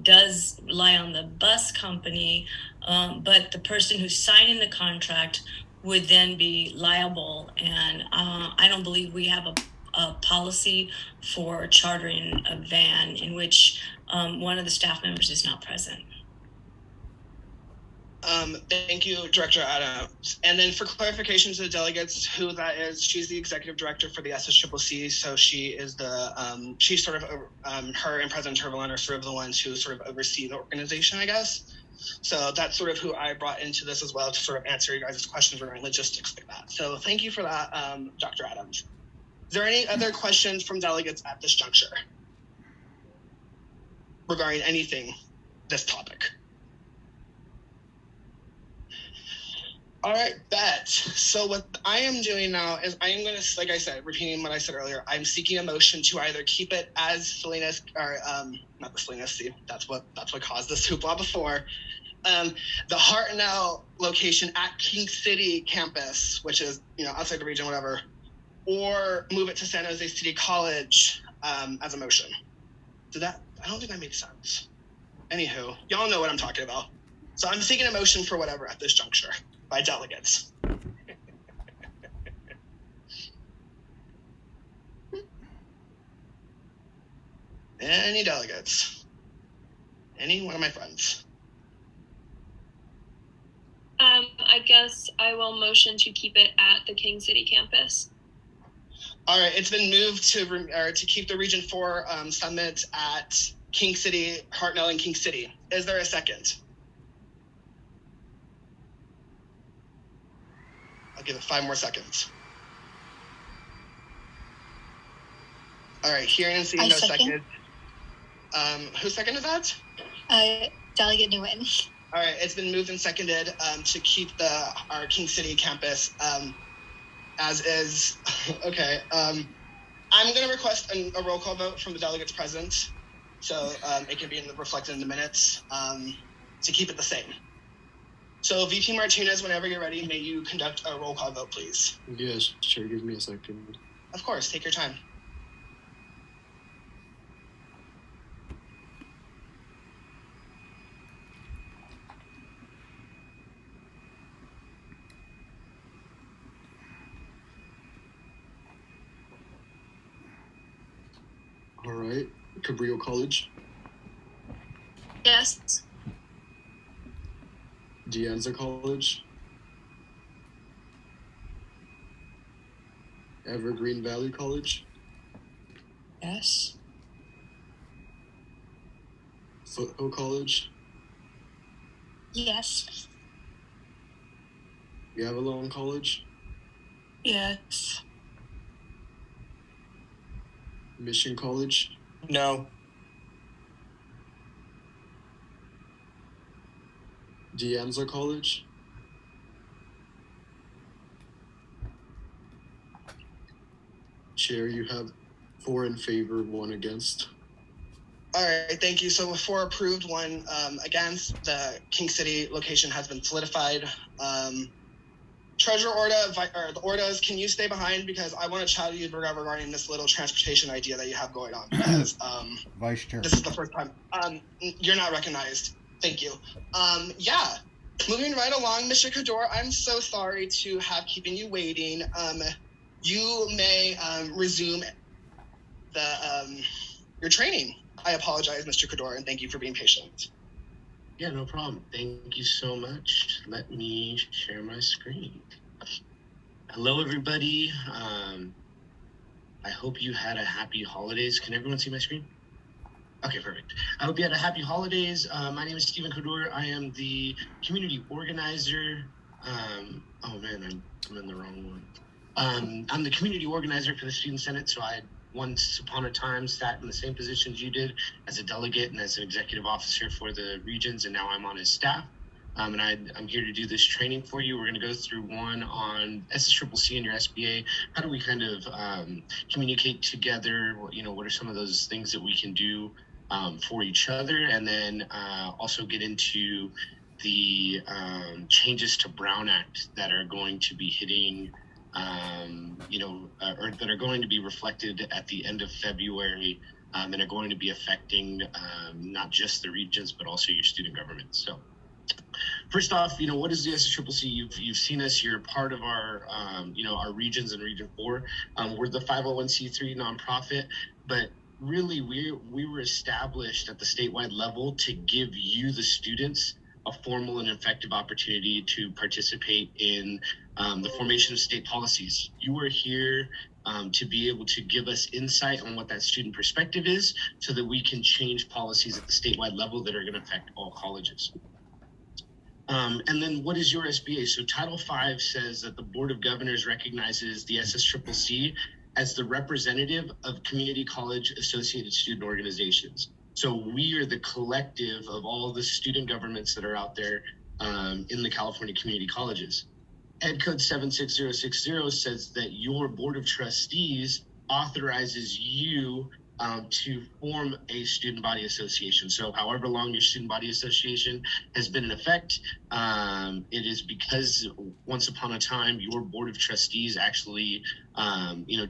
does lie on the bus company, but the person who's signing the contract would then be liable. And I don't believe we have a policy for chartering a van in which one of the staff members is not present. Thank you, Director Adams. And then for clarification to the delegates who that is, she's the executive director for the SSCCC. So she is she's sort of, her and President Turvalon are sort of the ones who sort of oversee the organization, I guess. So that's sort of who I brought into this as well to sort of answer you guys' questions regarding logistics like that. So thank you for that, Dr. Adams. Is there any other questions from delegates at this juncture regarding anything, this topic? All right, bet. So what I am doing now is I am going to, like I said, repeating what I said earlier, I'm seeking a motion to either keep it as Salinas, or not the Salinas, see, that's what caused this hoopla before. The Hartnell location at King City campus, which is, outside the region, whatever, or move it to San Jose City College as a motion. I don't think that makes sense. Anywho, y'all know what I'm talking about. So I'm seeking a motion for whatever at this juncture by delegates. Any delegates? Any one of my friends? I guess I will motion to keep it at the King City campus. All right, it's been moved to keep the Region 4 summit at King City, Hartnell, and King City. Is there a second? I'll give it 5 more seconds. All right, hearing and seeing no second. Who seconded that? Delegate Nguyen. All right, it's been moved and seconded to keep our King City campus as is. Okay. I'm going to request a roll call vote from the delegates present, so it can be reflected in the minutes to keep it the same. So VP Martinez, whenever you're ready, may you conduct a roll call vote, please? Yes, sure. Give me a second. Of course, take your time. All right. Cabrillo College, Yes. De Anza College, Evergreen Valley College, Yes. Foothill College, Yes. Yavalon College, Yes. Mission College, No. De Anza College, Chair, you have 4 in favor, 1 against. All right, thank you. So with 4 approved, 1 against, the King City location has been solidified. Treasurer Orta, or the Ortas, can you stay behind, because I want to chat to you regarding this little transportation idea that you have going on, because Vice Chair. this is the first time. You're not recognized. Thank you. Yeah, moving right along, Mr. Kador, I'm so sorry to have keeping you waiting. You may resume your training. I apologize, Mr. Kador, and thank you for being patient. Yeah, no problem. Thank you so much. Let me share my screen. Hello, everybody. I hope you had a happy holidays. Can everyone see my screen? Okay, perfect. I hope you had a happy holidays. My name is Stephen Kador. I am the community organizer. Oh man, I'm in the wrong one. I'm the community organizer for the Student Senate, so I once upon a time sat in the same position as you did as a delegate and as an executive officer for the regions, and now I'm on his staff. And I'm here to do this training for you. We're going to go through one on SSCCC and your SBA. How do we kind of communicate together? What are some of those things that we can do for each other? And then also get into the changes to Brown Act that are going to be hitting or that are going to be reflected at the end of February and are going to be affecting not just the regions, but also your student government. So first off, what is the SSCCC? You've seen us, you're part of our, our regions and Region 4. We're the 501c3 nonprofit, but really we were established at the statewide level to give you, the students, a formal and effective opportunity to participate in the formation of state policies. You are here to be able to give us insight on what that student perspective is so that we can change policies at the statewide level that are going to affect all colleges. And then what is your SBA? So Title V says that the Board of Governors recognizes the SSCCC as the representative of community college associated student organizations. So we are the collective of all the student governments that are out there in the California community colleges. Ed Code 76060 says that your Board of Trustees authorizes you to form a student body association. So however long your student body association has been in effect, it is because once upon a time, your Board of Trustees actually,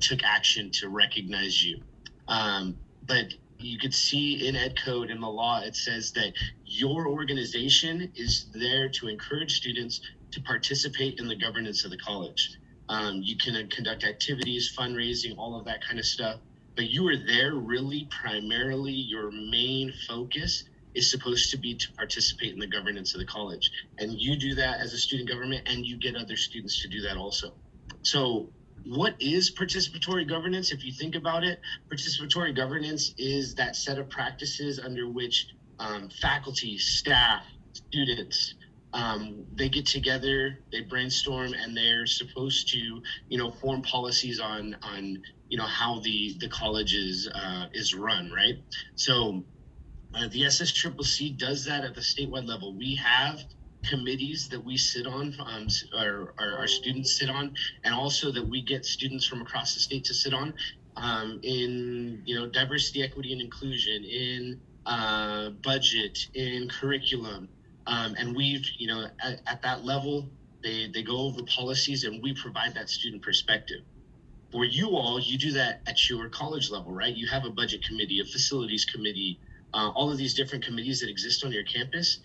took action to recognize you. But you could see in Ed Code in the law, it says that your organization is there to encourage students to participate in the governance of the college. You can conduct activities, fundraising, all of that kind of stuff, but you are there really primarily, your main focus is supposed to be to participate in the governance of the college. And you do that as a student government, and you get other students to do that also. So what is participatory governance? If you think about it, participatory governance is that set of practices under which faculty, staff, students, they get together, they brainstorm, and they're supposed to, form policies on how the college is run, right? So The SSCCC does that at the statewide level. We have committees that we sit on, or our students sit on, and also that we get students from across the state to sit on, in diversity, equity, and inclusion, in budget, in curriculum, and we've at that level they go over policies and we provide that student perspective. For you all, you do that at your college level, right? You have a budget committee, a facilities committee, all of these different committees that exist on your campus.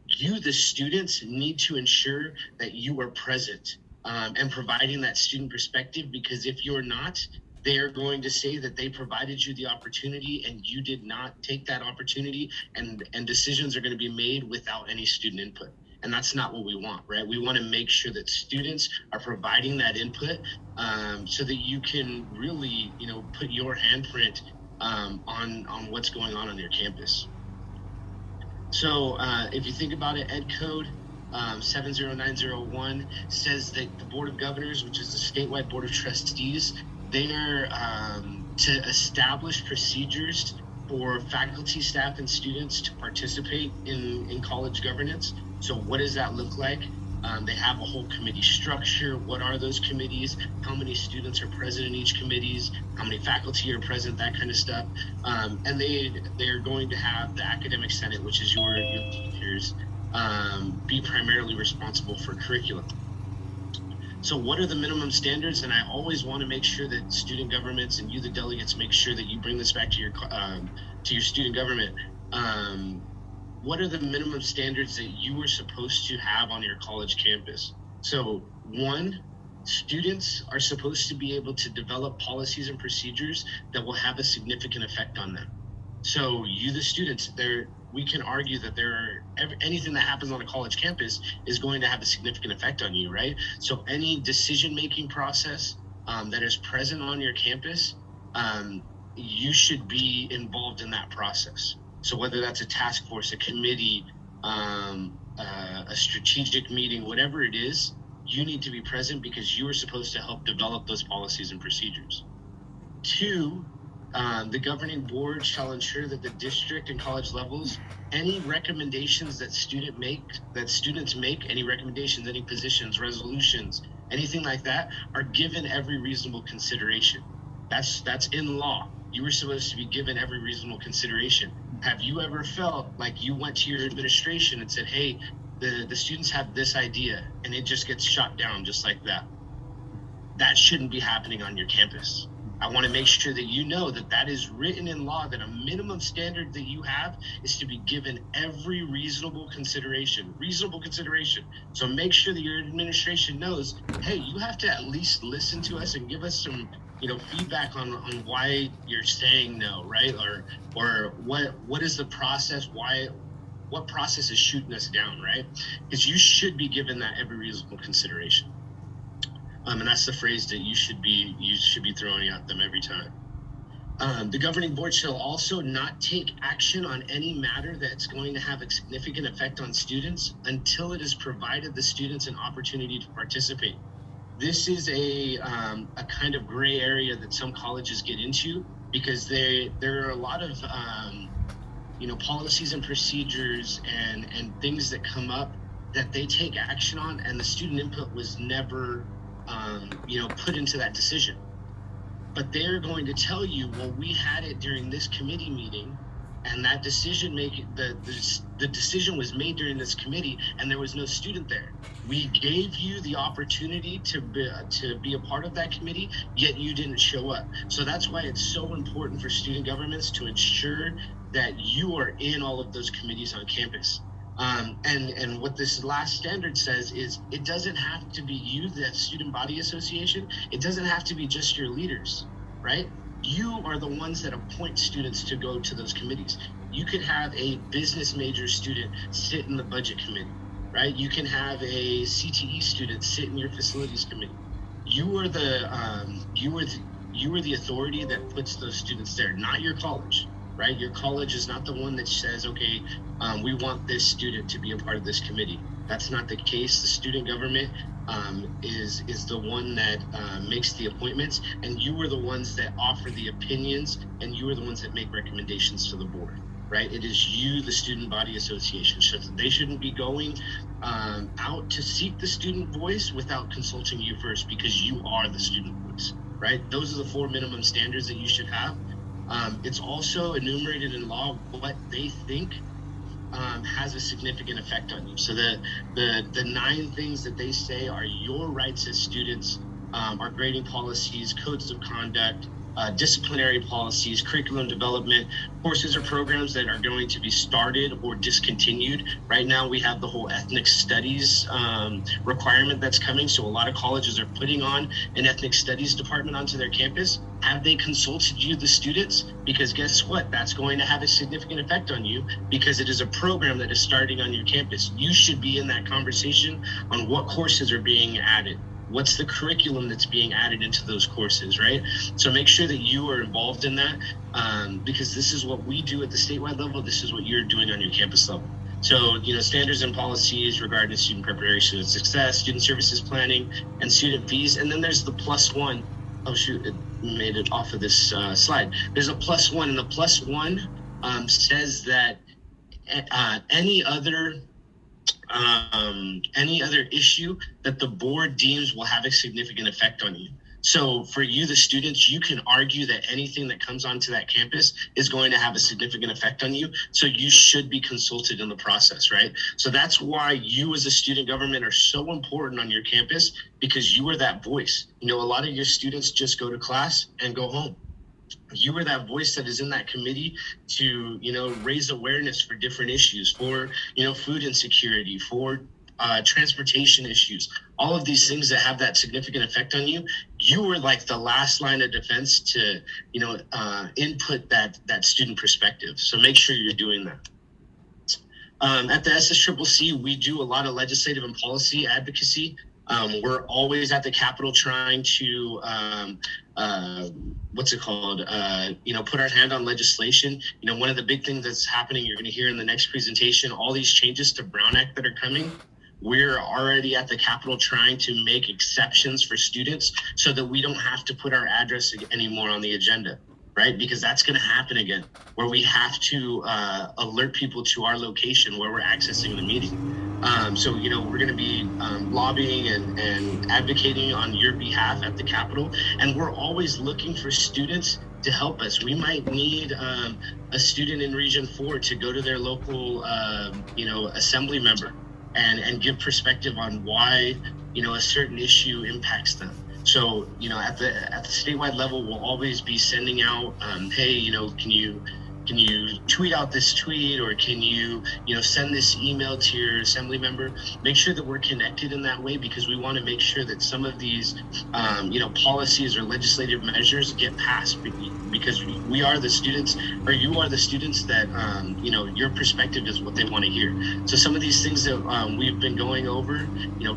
You, the students, need to ensure that you are present and providing that student perspective, because if you're not, they are going to say that they provided you the opportunity and you did not take that opportunity, and decisions are going to be made without any student input. And that's not what we want, right? We want to make sure that students are providing that input so that you can really, put your handprint on what's going on your campus. So if you think about it, Ed Code 70901 says that the Board of Governors, which is the statewide Board of Trustees, they're to establish procedures for faculty, staff, and students to participate in college governance. So what does that look like? They have a whole committee structure. What are those committees? How many students are present in each committees? How many faculty are present? That kind of stuff. And they are going to have the academic senate, which is your teachers, be primarily responsible for curriculum. So what are the minimum standards? And I always want to make sure that student governments and you, the delegates, make sure that you bring this back to your student government. What are the minimum standards that you are supposed to have on your college campus? So 1, students are supposed to be able to develop policies and procedures that will have a significant effect on them. So you, the students, we can argue that anything that happens on a college campus is going to have a significant effect on you, right? So any decision-making process that is present on your campus, you should be involved in that process. So whether that's a task force, a committee, a strategic meeting, whatever it is, you need to be present because you are supposed to help develop those policies and procedures. 2, the governing board shall ensure that the district and college levels, any recommendations that students make, any recommendations, any positions, resolutions, anything like that, are given every reasonable consideration. That's in law. You were supposed to be given every reasonable consideration. Have you ever felt like you went to your administration and said, hey, the students have this idea, and it just gets shot down just like that? That shouldn't be happening on your campus. I want to make sure that you know that is written in law, that a minimum standard that you have is to be given every reasonable consideration. So make sure that your administration knows, hey, you have to at least listen to us and give us some feedback on why you're saying no, right? Or what is the process? What process is shooting us down, right? Because you should be given that every reasonable consideration. And that's the phrase that you should be throwing at them every time. The governing board shall also not take action on any matter that's going to have a significant effect on students until it has provided the students an opportunity to participate. This is a kind of gray area that some colleges get into, because there are a lot of policies and procedures and things that come up that they take action on, and the student input was never put into that decision. But they're going to tell you, well, we had it during this committee meeting, and that decision the decision was made during this committee, and there was no student there. We gave you the opportunity to be a part of that committee, yet you didn't show up. So that's why it's so important for student governments to ensure that you are in all of those committees on campus. And what this last standard says is it doesn't have to be you, the student body association. It doesn't have to be just your leaders, right? You are the ones that appoint students to go to those committees. You could have a business major student sit in the budget committee, right? You can have a CTE student sit in your facilities committee. You are the authority that puts those students there, not your college. Right? Your college is not the one that says, okay, we want this student to be a part of this committee. That's not the case. The student government is the one that makes the appointments, and you are the ones that offer the opinions, and you are the ones that make recommendations to the board. right? It is you, the student body association. So they shouldn't be going out to seek the student voice without consulting you first, because you are the student voice, right? Those are the 4 minimum standards that you should have. It's also enumerated in law what they think has a significant effect on you. So the 9 things that they say are your rights as students are grading policies, codes of conduct, disciplinary policies, curriculum development, courses or programs that are going to be started or discontinued. Right now we have the whole ethnic studies requirement that's coming. So a lot of colleges are putting on an ethnic studies department onto their campus. Have they consulted you, the students? Because guess what? That's going to have a significant effect on you, because it is a program that is starting on your campus. You should be in that conversation on what courses are being added. What's the curriculum that's being added into those courses, right? So make sure that you are involved in that, because this is what we do at the statewide level. This is what you're doing on your campus level. So, standards and policies regarding student preparation and success, student services planning, and student fees. And then there's the +1. Oh shoot, it made it off of this slide. There's a +1, and the +1 says that any other issue that the board deems will have a significant effect on you. So for you, the students, you can argue that anything that comes onto that campus is going to have a significant effect on you. So you should be consulted in the process, right? So that's why you as a student government are so important on your campus, because you are that voice. A lot of your students just go to class and go home. You are that voice that is in that committee to, raise awareness for different issues, for, food insecurity, for transportation issues, all of these things that have that significant effect on you. You were like the last line of defense to, input that student perspective. So make sure you're doing that. At the SSCCC, we do a lot of legislative and policy advocacy. We're always at the Capitol trying to, put our hand on legislation. One of the big things that's happening, you're going to hear in the next presentation, all these changes to Brown Act that are coming. We're already at the Capitol trying to make exceptions for students so that we don't have to put our address anymore on the agenda, right? Because that's going to happen again, where we have to alert people to our location where we're accessing the meeting. So, we're going to be lobbying and advocating on your behalf at the Capitol. And we're always looking for students to help us. We might need a student in Region 4 to go to their local, assembly member and give perspective on why, a certain issue impacts them. So, at the statewide level, we'll always be sending out, hey, can you tweet out this tweet, or can you, send this email to your assembly member? Make sure that we're connected in that way, because we want to make sure that some of these, policies or legislative measures get passed, because we are the students, or you are the students that, your perspective is what they want to hear. So some of these things that we've been going over,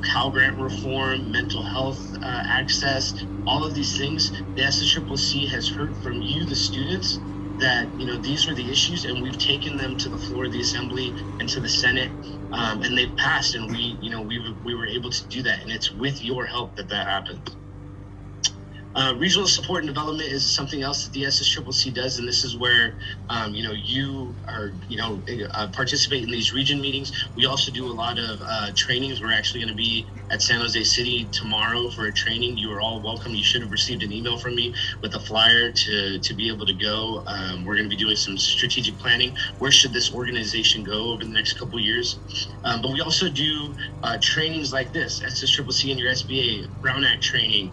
Cal Grant reform, mental health access, all of these things, the SSCCC has heard from you, the students, that these are the issues, and we've taken them to the floor of the Assembly and to the Senate, and they've passed, and we were able to do that, and it's with your help that happens. Regional support and development is something else that the SSCCC does, and this is where you are participate in these region meetings. We also do a lot of trainings. We're actually going to be at San Jose City tomorrow for a training. You are all welcome. You should have received an email from me with a flyer to be able to go. We're going to be doing some strategic planning. Where should this organization go over the next couple of years? But we also do trainings like this, SSCCC and your SBA, Brown Act training,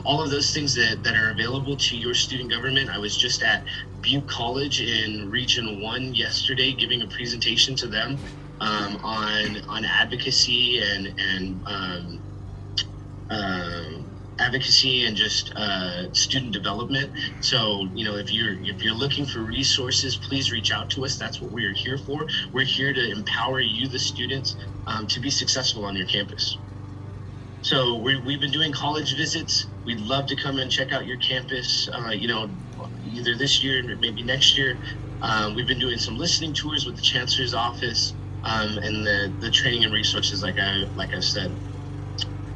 all of those things that are available to your student government. I was just at Butte College in Region 1 yesterday, giving a presentation to them on advocacy and advocacy and just student development. So if you're looking for resources, please reach out to us. That's what we are here for. We're here to empower you, the students, to be successful on your campus. So we've been doing college visits. We'd love to come and check out your campus, either this year or maybe next year. We've been doing some listening tours with the Chancellor's office and the training and resources, like I said.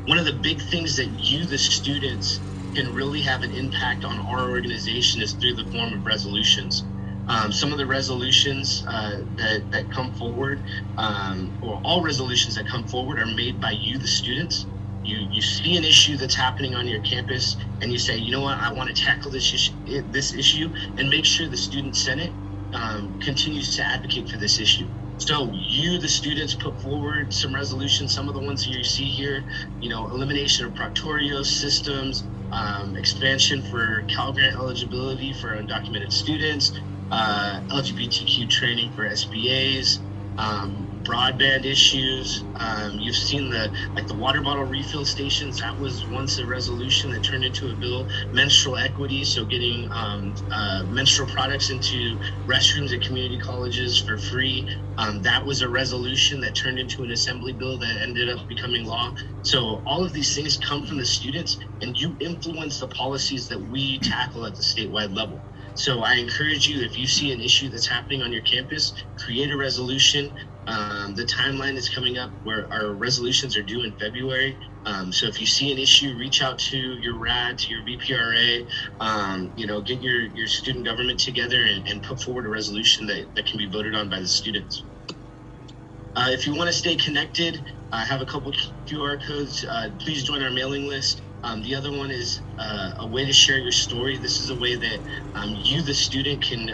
One of the big things that you, the students, can really have an impact on our organization is through the form of resolutions. Some of the resolutions that come forward, or all resolutions that come forward, are made by you, the students. You see an issue that's happening on your campus, and you say, you know what, I want to tackle this issue, and make sure the student senate continues to advocate for this issue. So you, the students, put forward some resolutions. Some of the ones you see here, elimination of proctorio systems, expansion for Cal Grant eligibility for undocumented students, LGBTQ training for SBAs, broadband issues. You've seen the water bottle refill stations. That was once a resolution that turned into a bill. Menstrual equity, so getting menstrual products into restrooms at community colleges for free. That was a resolution that turned into an assembly bill that ended up becoming law. So all of these things come from the students, and you influence the policies that we tackle at the statewide level. So I encourage you, if you see an issue that's happening on your campus, create a resolution. The timeline is coming up where our resolutions are due in February. So if you see an issue, reach out to your RAD, to your VPRA, get your student government together and put forward a resolution that can be voted on by the students. If you want to stay connected, I have a couple QR codes. Please join our mailing list. The other one is a way to share your story. This is a way that you, the student, can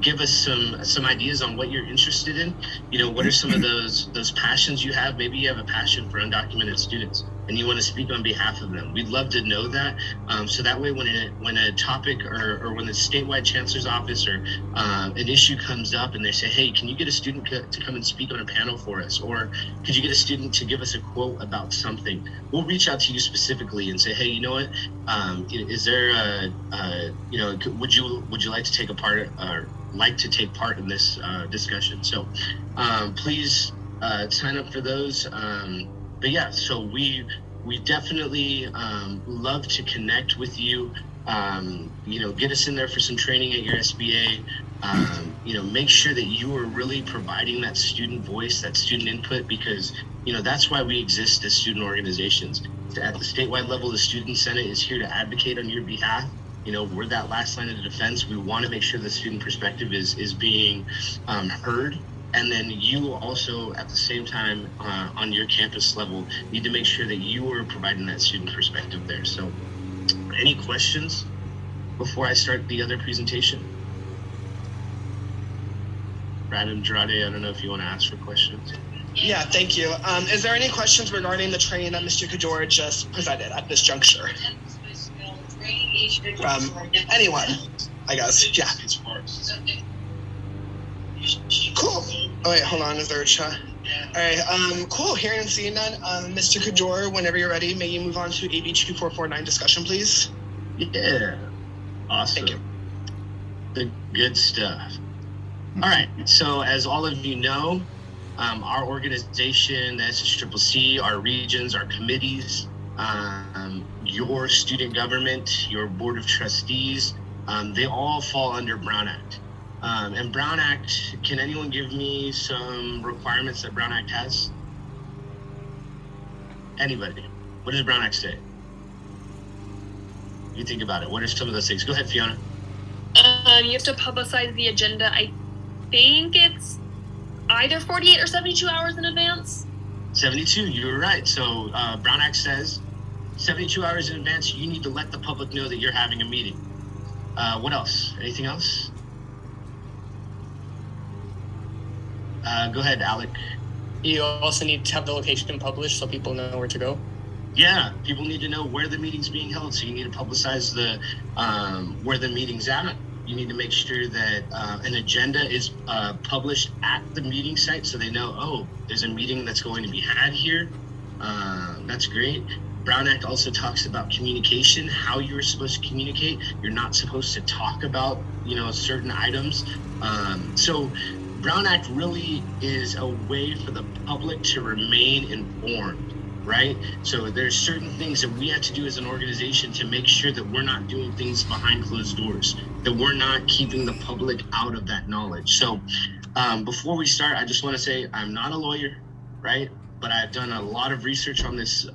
give us some ideas on what you're interested in. What are some of those passions you have? Maybe you have a passion for undocumented students and you want to speak on behalf of them. We'd love to know that. So that way, when a topic or when the statewide chancellor's office or an issue comes up and they say, hey, can you get a student to come and speak on a panel for us? Or could you get a student to give us a quote about something? We'll reach out to you specifically and say, hey, you know what? Is there would you like to take a part in this discussion? So please sign up for those. But yeah, so we definitely love to connect with you. Get us in there for some training at your SBA. Make sure that you are really providing that student voice, that student input, because that's why we exist as student organizations. At the statewide level, the Student Senate is here to advocate on your behalf. We're that last line of defense. We want to make sure the student perspective is being heard. And then you also, at the same time, on your campus level, need to make sure that you are providing that student perspective there. So any questions before I start the other presentation? Brad and Andrade, I don't know if you want to ask for questions. Yeah, thank you. Is there any questions regarding the training that Mr. Kajor just presented at this juncture? From anyone, I guess. Yeah. Cool. Oh wait, hold on. Is there a chat? All right. Cool. Hearing and seeing none. Mr. Kajor, whenever you're ready, may you move on to AB 2449 discussion, please? Yeah. Awesome. Thank you. The good stuff. All right. So as all of you know, our organization, the SCCC, our regions, our committees, your student government, your board of trustees, they all fall under Brown Act. And Brown Act, can anyone give me some requirements that Brown Act has? Anybody? What does Brown Act say? You think about it. What are some of those things? Go ahead, Fiona. You have to publicize the agenda. I think it's either 48 or 72 hours in advance. 72, you were right. So Brown Act says 72 hours in advance, you need to let the public know that you're having a meeting. What else? Anything else? Go ahead, Alec. You also need to have the location published so people know where to go. Yeah, people need to know where the meeting's being held. So you need to publicize the where the meeting's at. You need to make sure that an agenda is published at the meeting site so they know, oh, there's a meeting that's going to be had here. That's great. Brown Act also talks about communication, how you're supposed to communicate. You're not supposed to talk about, certain items. So Brown Act really is a way for the public to remain informed, right? So there's certain things that we have to do as an organization to make sure that we're not doing things behind closed doors, that we're not keeping the public out of that knowledge. So before we start, I just want to say I'm not a lawyer, right? but I've done a lot of research on these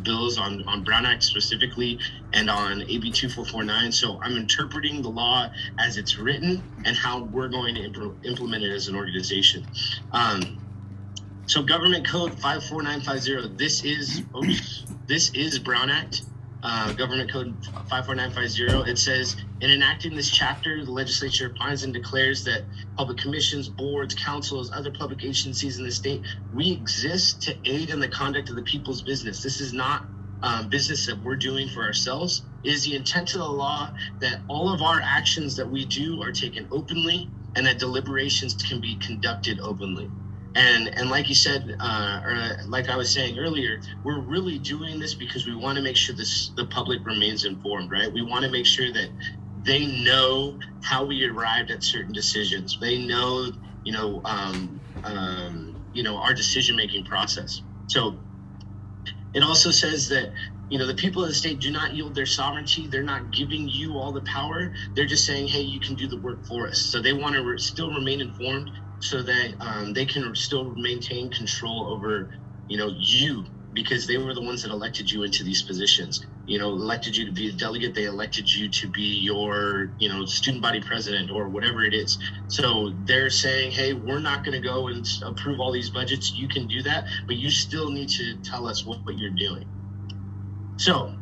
bills, on Brown Act specifically, and on AB 2449. So I'm interpreting the law as it's written and how we're going to implement it as an organization. So Government Code 54950, this is Brown Act. Government Code 54950, it says, in enacting this chapter, the legislature applies and declares that public commissions, boards, councils, other public agencies in the state, we exist to aid in the conduct of the people's business. This is not business that we're doing for ourselves. It is the intent of the law that all of our actions that we do are taken openly and that deliberations can be conducted openly. And like you said, or like I was saying earlier, we're really doing this because we want to make sure the public remains informed, right? We want to make sure that they know how we arrived at certain decisions. They know, our decision-making process. So it also says that, the people of the state do not yield their sovereignty. They're not giving you all the power. They're just saying, hey, you can do the work for us. So they want to still remain informed, so that they can still maintain control over, you, because they were the ones that elected you into these positions, elected you to be a delegate. They elected you to be your, student body president or whatever it is. So they're saying, hey, we're not going to go and approve all these budgets. You can do that, but you still need to tell us what you're doing. So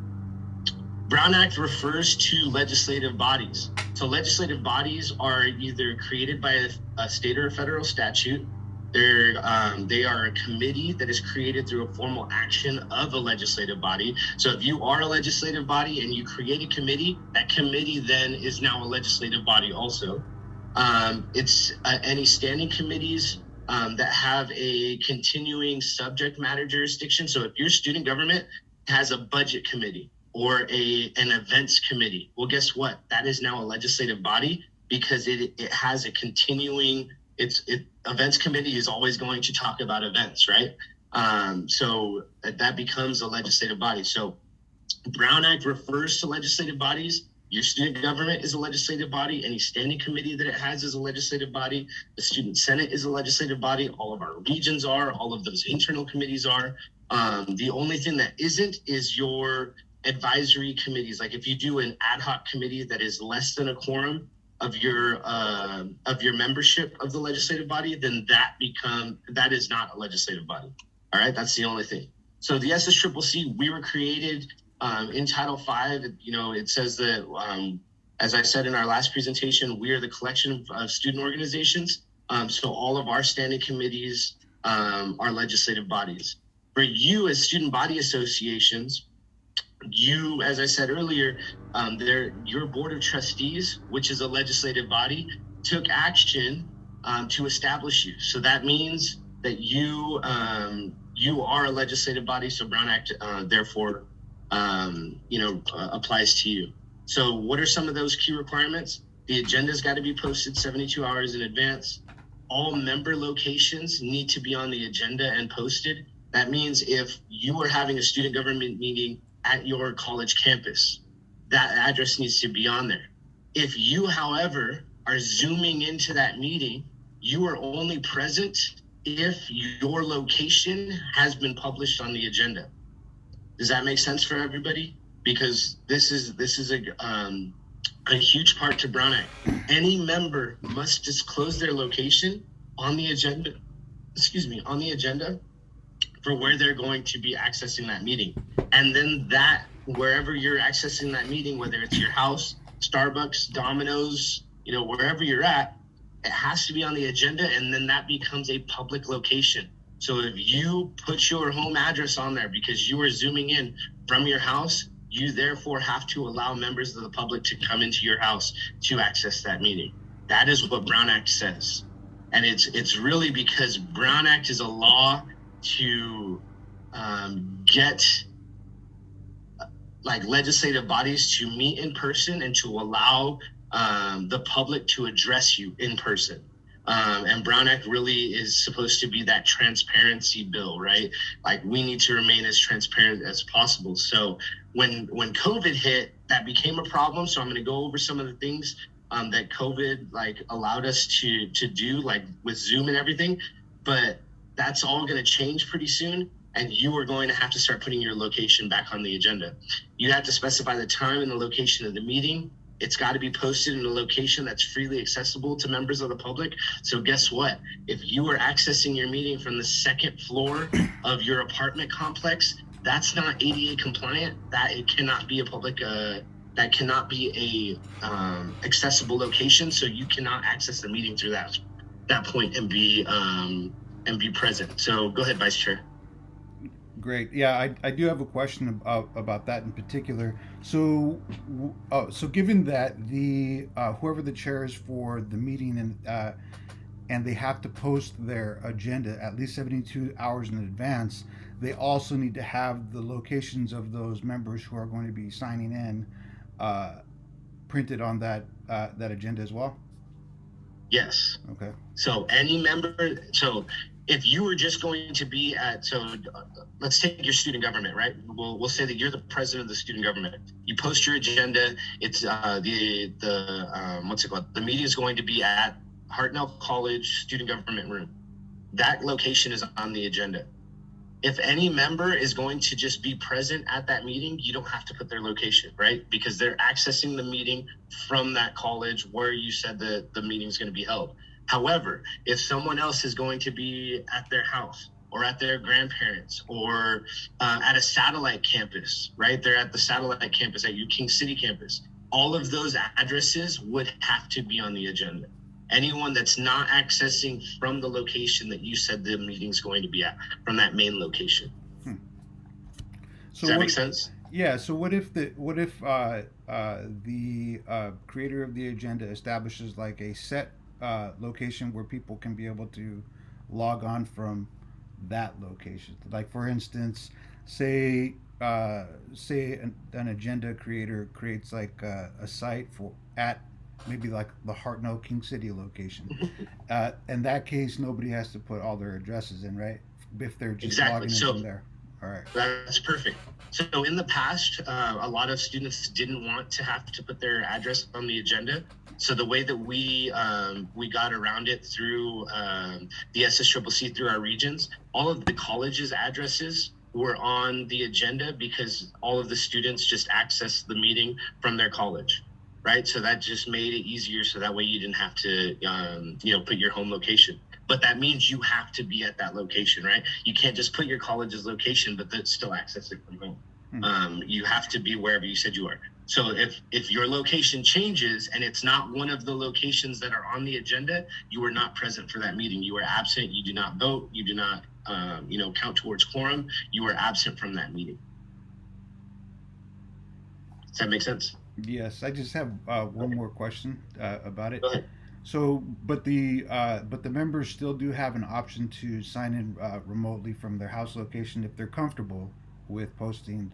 Brown Act refers to legislative bodies. So legislative bodies are either created by a state or a federal statute. They are a committee that is created through a formal action of a legislative body. So if you are a legislative body and you create a committee, that committee then is now a legislative body also. It's any standing committees that have a continuing subject matter jurisdiction. So if your student government has a budget committee or an events committee, well, guess what? That is now a legislative body because it has a continuing, events committee is always going to talk about events, right? So that becomes a legislative body. So Brown Act refers to legislative bodies. Your student government is a legislative body. Any standing committee that it has is a legislative body. The student senate is a legislative body. All of our regions are, all of those internal committees are. The only thing that isn't is your advisory committees. Like if you do an ad hoc committee that is less than a quorum of your membership of the legislative body, then that is not a legislative body. All right, that's the only thing. So the SSCCC, we were created in Title V. It says that, as I said in our last presentation, we are the collection of student organizations. So all of our standing committees are legislative bodies. For you as student body associations, you, as I said earlier, your board of trustees, which is a legislative body, took action to establish you. So that means that you are a legislative body. So Brown Act, therefore, applies to you. So what are some of those key requirements? The agenda's got to be posted 72 hours in advance. All member locations need to be on the agenda and posted. That means if you are having a student government meeting at your college campus, that address needs to be on there. If you, however, are Zooming into that meeting, you are only present if your location has been published on the agenda. Does that make sense for everybody? Because this is a huge part to Brown Act. Any member must disclose their location on the agenda, for where they're going to be accessing that meeting. And then that, wherever you're accessing that meeting, whether it's your house, Starbucks, Domino's, wherever you're at, it has to be on the agenda, and then that becomes a public location. So if you put your home address on there because you are Zooming in from your house, you therefore have to allow members of the public to come into your house to access that meeting. That is what Brown Act says. And it's really because Brown Act is a law to get legislative bodies to meet in person and to allow the public to address you in person. And Brown Act really is supposed to be that transparency bill, right? Like we need to remain as transparent as possible. So when COVID hit, that became a problem. So I'm going to go over some of the things that COVID allowed us to do, like with Zoom and everything. But that's all going to change pretty soon. And you are going to have to start putting your location back on the agenda. You have to specify the time and the location of the meeting. It's got to be posted in a location that's freely accessible to members of the public. So guess what? If you are accessing your meeting from the second floor of your apartment complex, that's not ADA compliant. That it cannot be a public, that cannot be a accessible location. So you cannot access the meeting through that point and be present. So go ahead, Vice Chair. Great. Yeah, I do have a question about that in particular. So, given that the whoever the chair is for the meeting and they have to post their agenda at least 72 hours in advance, they also need to have the locations of those members who are going to be signing in printed on that agenda as well. Yes. Okay. So any member. If you were just going to be let's take your student government, right? We'll say that you're the president of the student government. You post your agenda. It's what's it called? The meeting is going to be at Hartnell College Student Government Room. That location is on the agenda. If any member is going to just be present at that meeting, you don't have to put their location, right? Because they're accessing the meeting from that college where you said that the meeting is going to be held. However, if someone else is going to be at their house or at their grandparents or at a satellite campus, right? They're at the satellite campus at your King City campus. All of those addresses would have to be on the agenda. Anyone that's not accessing from the location that you said the meeting's going to be at, from that main location. So does that make sense? Yeah. So what if the creator of the agenda establishes like a set location where people can be able to log on from that location? Like for instance, say an agenda creator creates like a site at maybe like the Hartnell King City location. In that case, nobody has to put all their addresses in, right? If they're just logging in from there. All right. That's perfect. So in the past, a lot of students didn't want to have to put their address on the agenda. So the way that we got around it through the SSCCC, through our regions, all of the colleges' addresses were on the agenda because all of the students just accessed the meeting from their college, right? So that just made it easier. So that way you didn't have to, put your home location. But that means you have to be at that location, right? You can't just put your college's location, but then still access it from home. You have to be wherever you said you are. So if your location changes and it's not one of the locations that are on the agenda, you are not present for that meeting. You are absent. You do not vote. You do not, count towards quorum. You are absent from that meeting. Does that make sense? Yes. I just have one more question about it. Go ahead. So, but the members still do have an option to sign in remotely from their house location if they're comfortable with posting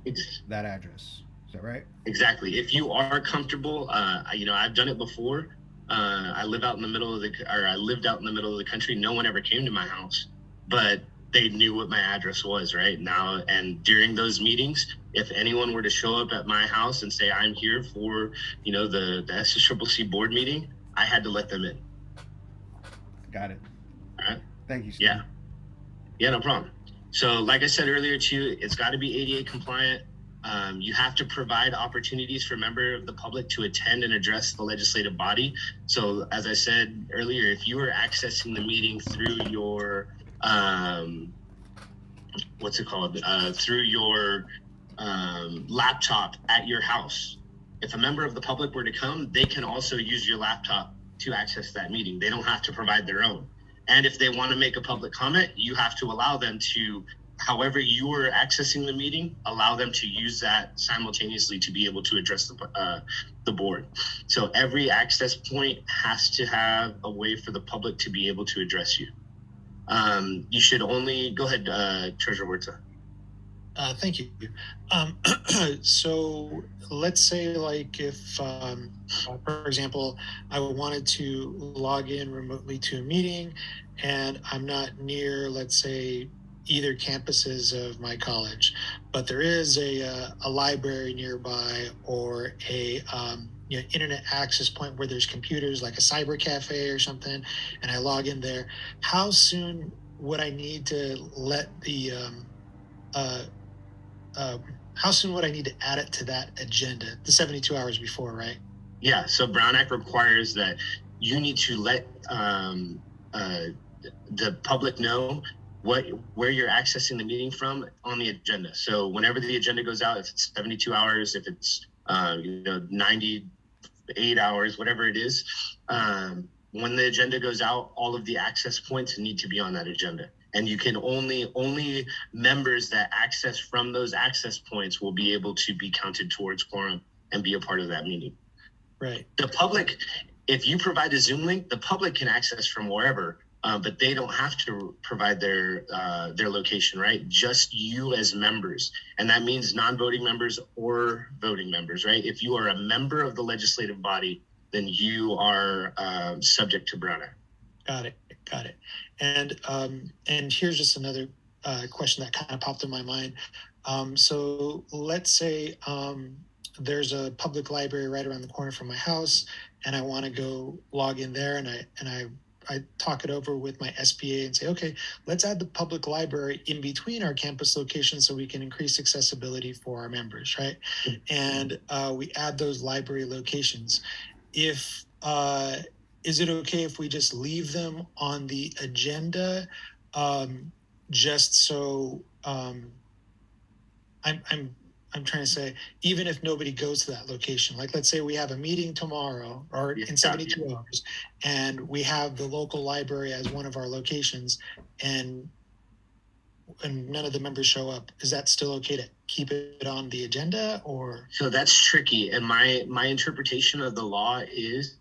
that address. Is that right? Exactly. If you are comfortable, I've done it before. I lived out in the middle of the country. No one ever came to my house, but they knew what my address was right now. And during those meetings, if anyone were to show up at my house and say, I'm here for, the SSCCC board meeting, I had to let them in. Got it. All right. Thank you, Steve. Yeah, no problem. So like I said earlier too, it's got to be ADA compliant. You have to provide opportunities for members of the public to attend and address the legislative body. So as I said earlier, if you are accessing the meeting through your, through your laptop at your house, if a member of the public were to come, they can also use your laptop to access that meeting. They don't have to provide their own. And if they want to make a public comment, you have to allow them to, however you are accessing the meeting, allow them to use that simultaneously to be able to address the board. So every access point has to have a way for the public to be able to address you. You should only, go ahead, Treasurer Huerta. Thank you. So let's say like if, for example, I wanted to log in remotely to a meeting and I'm not near, let's say, either campuses of my college, but there is a library nearby or a internet access point where there's computers like a cyber cafe or something, and I log in there. How soon would I need to let the how soon would I need to add it to that agenda? The 72 hours before, right? Yeah. So Brown Act requires that you need to let the public know where you're accessing the meeting from on the agenda. So whenever the agenda goes out, if it's 72 hours, if it's 98 hours, whatever it is, when the agenda goes out, all of the access points need to be on that agenda. And you can only members that access from those access points will be able to be counted towards quorum and be a part of that meeting. Right. The public, if you provide a Zoom link, the public can access from wherever, but they don't have to provide their location, right? Just you as members. And that means non-voting members or voting members, right? If you are a member of the legislative body, then you are subject to Brown Act. Got it. And here's just another question that kind of popped in my mind. So let's say there's a public library right around the corner from my house, and I want to go log in there, and I talk it over with my SPA and say, okay, let's add the public library in between our campus locations so we can increase accessibility for our members, right? And we add those library locations. Is it okay if we just leave them on the agenda, just so I'm trying to say, even if nobody goes to that location, like let's say we have a meeting tomorrow or in 72 hours, and we have the local library as one of our locations, and none of the members show up, is that still okay to keep it on the agenda? Or so that's tricky, and my interpretation of the law is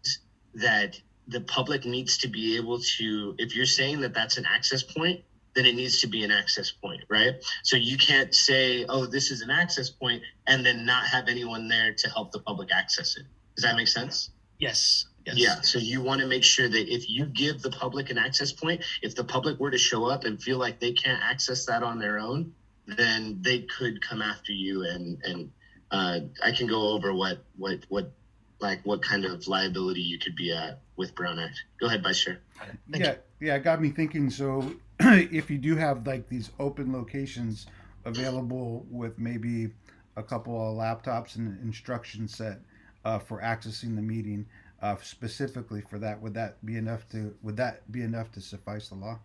that the public needs to be able to, if you're saying that that's an access point, then it needs to be an access point, right? So you can't say, oh, this is an access point, and then not have anyone there to help the public access it. Does that make sense? Yes. Yeah, so you want to make sure that if you give the public an access point, if the public were to show up and feel like they can't access that on their own, then they could come after you, and I can go over what kind of liability you could be at with Brown Act. Go ahead, Vice Chair. Yeah, it got me thinking. So if you do have like these open locations available with maybe a couple of laptops and an instruction set for accessing the meeting specifically for that, would that be enough to suffice the law?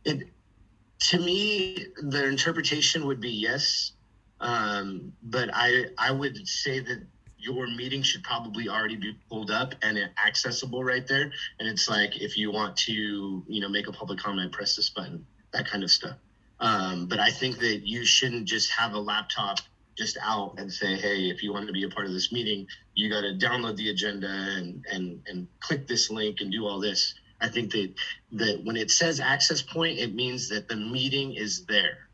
To me, the interpretation would be yes, but I would say that your meeting should probably already be pulled up and accessible right there. And it's like, if you want to, make a public comment, press this button, that kind of stuff. But I think that you shouldn't just have a laptop just out and say, hey, if you want to be a part of this meeting, you got to download the agenda and click this link and do all this. I think that when it says access point, it means that the meeting is there,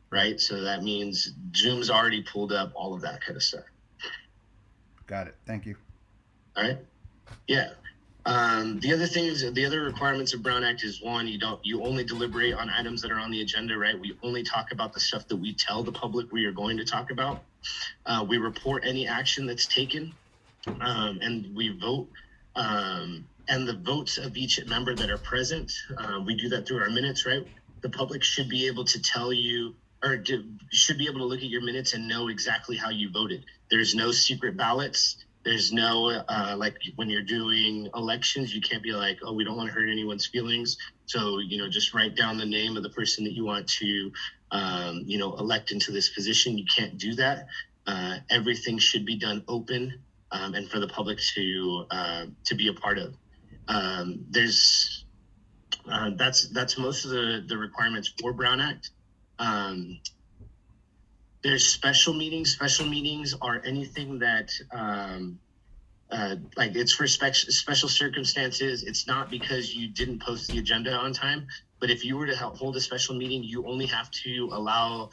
right? So that means Zoom's already pulled up, all of that kind of stuff. Got it. Thank you. All right. Yeah. The other requirements of Brown Act is, one, you only deliberate on items that are on the agenda, right? We only talk about the stuff that we tell the public we are going to talk about. We report any action that's taken, and we vote. And the votes of each member that are present, we do that through our minutes, right? The public should be able to tell you, should be able to look at your minutes and know exactly how you voted. There's no secret ballots. There's no, like when you're doing elections, you can't be like, oh, we don't want to hurt anyone's feelings. So, just write down the name of the person that you want to, elect into this position. You can't do that. Everything should be done open and for the public to be a part of. That's most of the requirements for Brown Act. There's special meetings. Special meetings are anything that, like it's for special circumstances. It's not because you didn't post the agenda on time, but if you were to hold a special meeting, you only have to allow,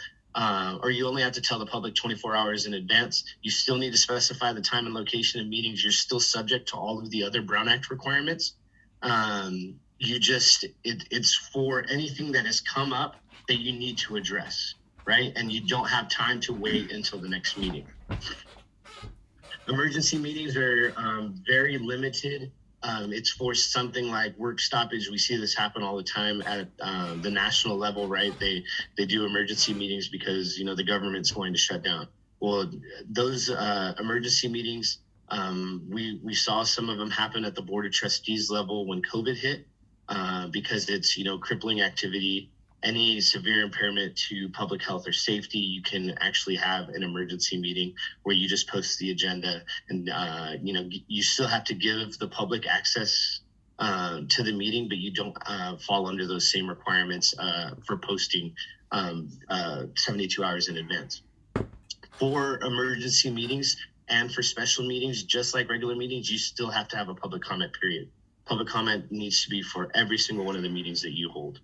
or you only have to tell the public 24 hours in advance. You still need to specify the time and location of meetings. You're still subject to all of the other Brown Act requirements. It's for anything that has come up that you need to address. Right? And you don't have time to wait until the next meeting. Emergency meetings are very limited it's for something like work stoppage. We see this happen all the time at the national level, right? They do emergency meetings because, you know, the government's going to shut down. Well, those emergency meetings, we saw some of them happen at the Board of Trustees level when COVID hit, because it's, you know, crippling activity. Any severe impairment to public health or safety, you can actually have an emergency meeting where you just post the agenda, and you know, you still have to give the public access to the meeting, but you don't fall under those same requirements for posting 72 hours in advance. For emergency meetings and for special meetings, just like regular meetings, you still have to have a public comment period. Public comment needs to be for every single one of the meetings that you hold.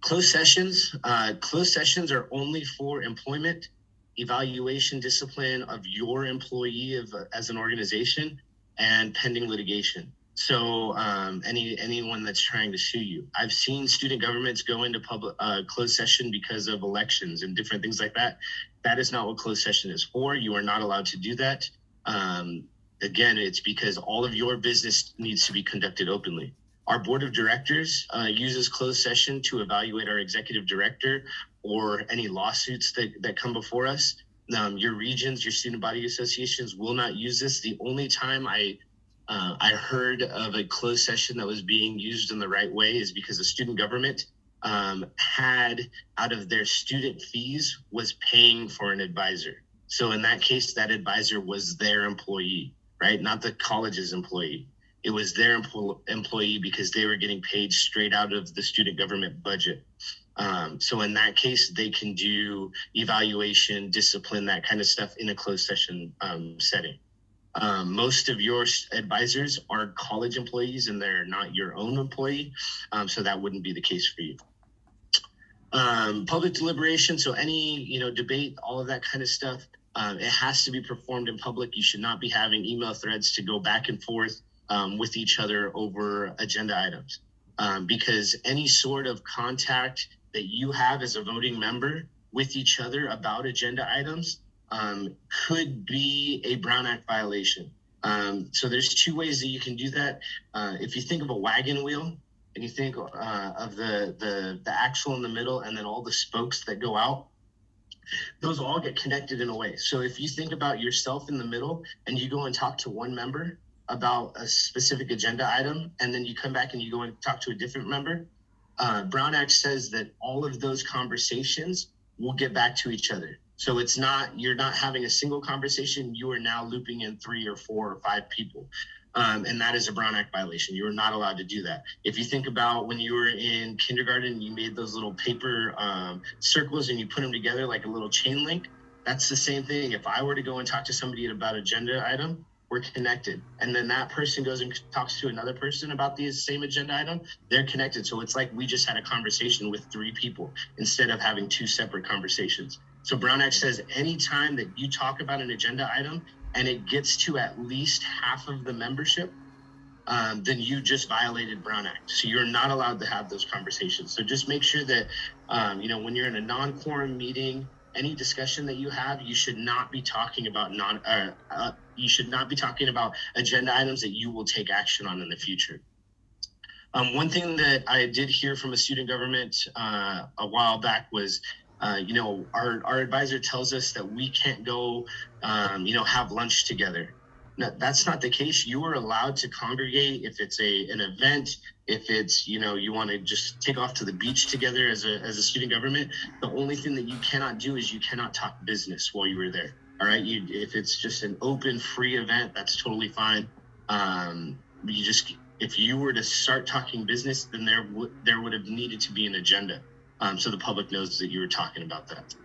Closed sessions are only for employment, evaluation, discipline of your employee as an organization, and pending litigation. So anyone that's trying to sue you. I've seen student governments go into public closed session because of elections and different things like that. That is not what closed session is for. You are not allowed to do that. Again, it's because all of your business needs to be conducted openly. Our board of directors uses closed session to evaluate our executive director or any lawsuits that come before us. Your regions, your student body associations will not use this. The only time I heard of a closed session that was being used in the right way is because the student government had, out of their student fees, was paying for an advisor. So in that case, that advisor was their employee, right? Not the college's employee. It was their employee because they were getting paid straight out of the student government budget. So in that case, they can do evaluation, discipline, that kind of stuff in a closed session setting. Most of your advisors are college employees and they're not your own employee. So that wouldn't be the case for you. Public deliberation. So any, you know, debate, all of that kind of stuff, it has to be performed in public. You should not be having email threads to go back and forth with each other over agenda items, because any sort of contact that you have as a voting member with each other about agenda items could be a Brown Act violation. So there's two ways that you can do that. If you think of a wagon wheel and you think of the axle in the middle and then all the spokes that go out, those all get connected in a way. So if you think about yourself in the middle and you go and talk to one member about a specific agenda item, and then you come back and you go and talk to a different member, Brown Act says that all of those conversations will get back to each other. So it's not, you're not having a single conversation, you are now looping in 3 or 4 or 5 people. And that is a Brown Act violation. You are not allowed to do that. If you think about when you were in kindergarten, you made those little paper circles and you put them together like a little chain link. That's the same thing. If I were to go and talk to somebody about an agenda item, we're connected. And then that person goes and talks to another person about the same agenda item, they're connected. So it's like we just had a conversation with 3 people instead of having 2 separate conversations. So Brown Act says anytime that you talk about an agenda item and it gets to at least half of the membership, then you just violated Brown Act. So you're not allowed to have those conversations. So just make sure that, you know, when you're in a non-quorum meeting, any discussion that you have, you should not be talking about you should not be talking about agenda items that you will take action on in the future. One thing that I did hear from a student government a while back was, you know, our advisor tells us that we can't go, you know, have lunch together. No, that's not the case. You are allowed to congregate if it's an event, if it's, you know, you want to just take off to the beach together as a student government. The only thing that you cannot do is you cannot talk business while you were there. All right. If it's just an open, free event, that's totally fine. If you were to start talking business, then there would have needed to be an agenda. So the public knows that you were talking about that.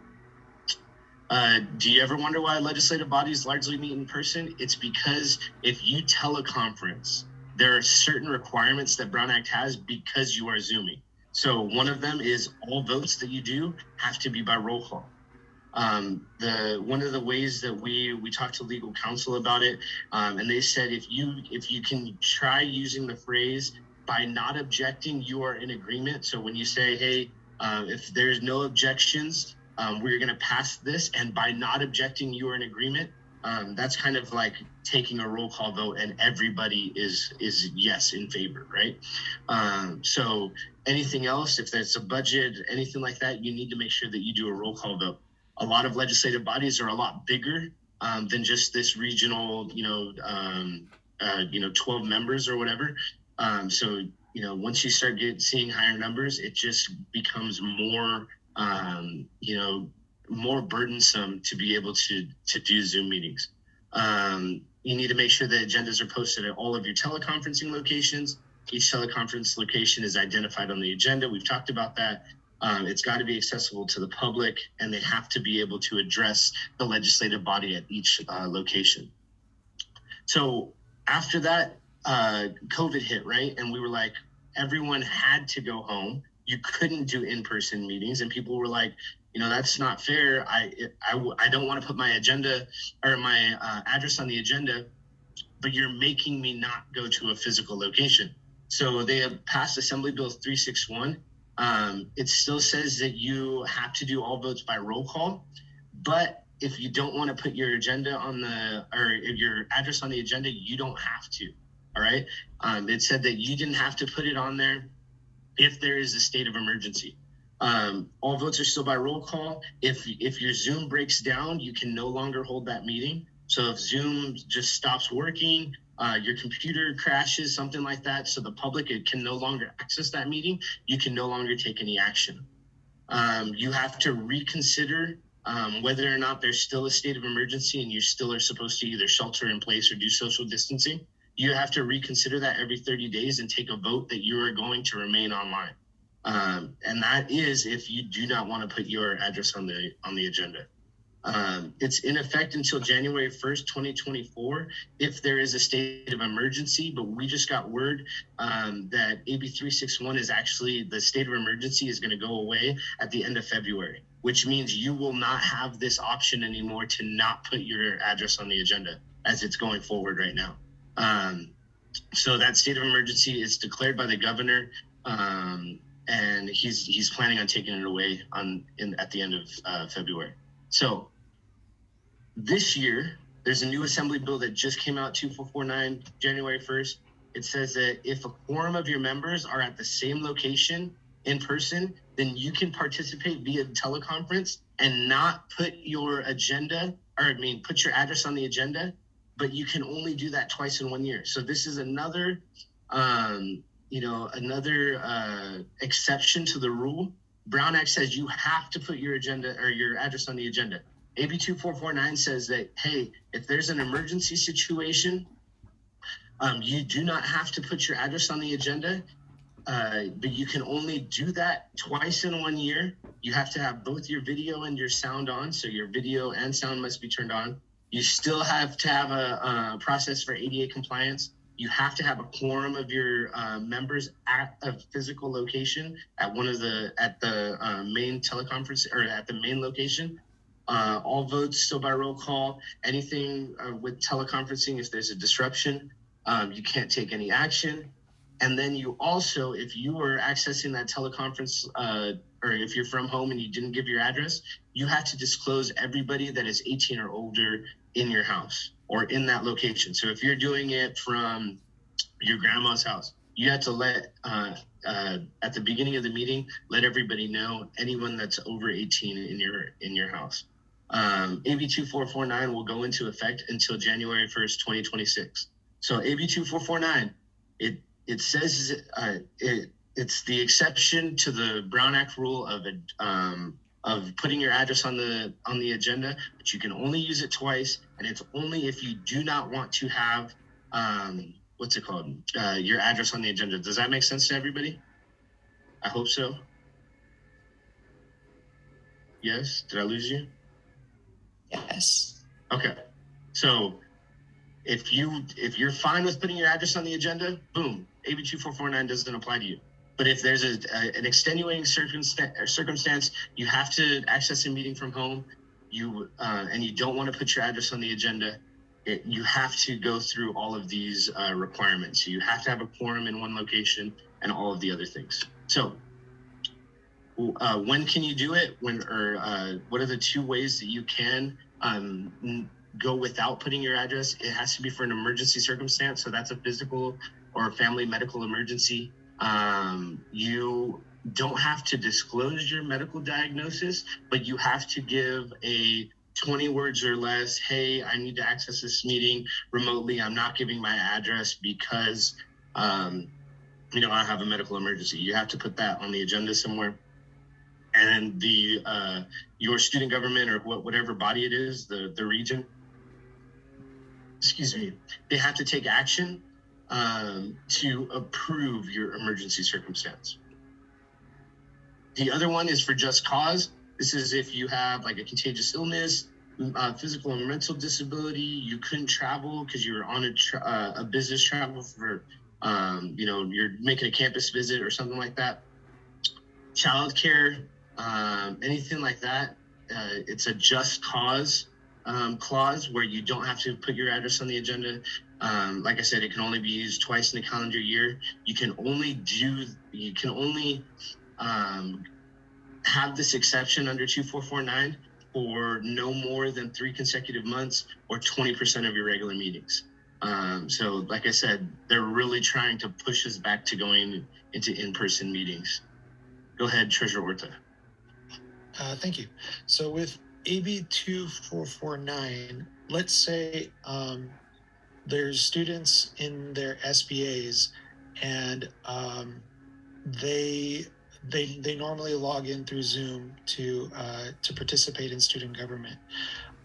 Do you ever wonder why legislative bodies largely meet in person? It's because if you teleconference, there are certain requirements that Brown Act has because you are Zooming. So one of them is all votes that you do have to be by roll call. One of the ways that we talked to legal counsel about it, and they said if you can try using the phrase by not objecting, you are in agreement. So when you say, hey, if there's no objections, we're going to pass this, and by not objecting, you are in agreement. that's kind of like taking a roll call vote and everybody is yes in favor, right? So anything else, if there's a budget, anything like that, you need to make sure that you do a roll call vote. A lot of legislative bodies are a lot bigger than just this regional, 12 members or whatever. So, once you start seeing higher numbers, it just becomes more, more burdensome to be able to do Zoom meetings. You need to make sure that agendas are posted at all of your teleconferencing locations. Each teleconference location is identified on the agenda. We've talked about that. It's got to be accessible to the public, and they have to be able to address the legislative body at each location. So after that, COVID hit, right? And we were like, everyone had to go home. You couldn't do in-person meetings, and people were like, that's not fair. I don't want to put my agenda or my address on the agenda, but you're making me not go to a physical location. So they have passed Assembly Bill 361. It still says that you have to do all votes by roll call, but if you don't want to put your agenda or your address on the agenda, you don't have to. All right. It said that you didn't have to put it on there if there is a state of emergency. All votes are still by roll call. If your Zoom breaks down, you can no longer hold that meeting. So if Zoom just stops working, your computer crashes, something like that, so the public can no longer access that meeting, you can no longer take any action. You have to reconsider whether or not there's still a state of emergency and you still are supposed to either shelter in place or do social distancing. You have to reconsider that every 30 days and take a vote that you are going to remain online. And that is if you do not want to put your address on the agenda. It's in effect until January 1st, 2024, if there is a state of emergency, but we just got word that AB 361 is actually, the state of emergency is going to go away at the end of February, which means you will not have this option anymore to not put your address on the agenda as it's going forward right now. So that state of emergency is declared by the governor, and he's planning on taking it away at the end of February. So this year, there's a new Assembly Bill that just came out, 2449, January 1st. It says that if a quorum of your members are at the same location in person, then you can participate via teleconference and not put your agenda, put your address on the agenda, but you can only do that twice in 1 year. So this is another, exception to the rule. Brown Act says you have to put your agenda or your address on the agenda. AB 2449 says that, hey, if there's an emergency situation, you do not have to put your address on the agenda, but you can only do that twice in 1 year. You have to have both your video and your sound on, so your video and sound must be turned on. You still have to have a process for ADA compliance. You have to have a quorum of your members at a physical location at the main teleconference or at the main location. All votes still by roll call. Anything with teleconferencing, if there's a disruption, you can't take any action. And then you also, if you were accessing that teleconference, or if you're from home and you didn't give your address, you have to disclose everybody that is 18 or older in your house or in that location. So if you're doing it from your grandma's house, you have to let, at the beginning of the meeting, let everybody know, anyone that's over 18 in your house. AB 2449 will go into effect until January 1st, 2026. So AB 2449, it says it's the exception to the Brown Act rule of putting your address on the agenda, but you can only use it twice, and it's only if you do not want to have your address on the agenda. Does that make sense to everybody? I hope so. Yes? Did I lose you? Yes. Okay. So if you're fine with putting your address on the agenda, boom, AB 2449 doesn't apply to you. But if there's an extenuating circumstance, you have to access a meeting from home, and you don't want to put your address on the agenda, you have to go through all of these requirements. So you have to have a quorum in one location and all of the other things. So when can you do it? What are the two ways that you can go without putting your address, it has to be for an emergency circumstance. So that's a physical or family medical emergency. You don't have to disclose your medical diagnosis, but you have to give a 20 words or less. Hey, I need to access this meeting remotely. I'm not giving my address because, I have a medical emergency. You have to put that on the agenda somewhere. And your student government or whatever body it is, the region, they have to take action to approve your emergency circumstance. The other one is for just cause. This is if you have like a contagious illness, physical or mental disability, you couldn't travel because you were on a business travel for, you're making a campus visit or something like that. Childcare, anything like that. It's a just cause clause where you don't have to put your address on the agenda. Like I said, it can only be used twice in a calendar year. You can only have this exception under 2449 for no more than 3 consecutive months or 20% of your regular meetings. So like I said, they're really trying to push us back to going into in-person meetings. Go ahead, Treasurer Orta. Thank you. So with AB 2449, let's say there's students in their SBAs and they normally log in through Zoom to participate in student government,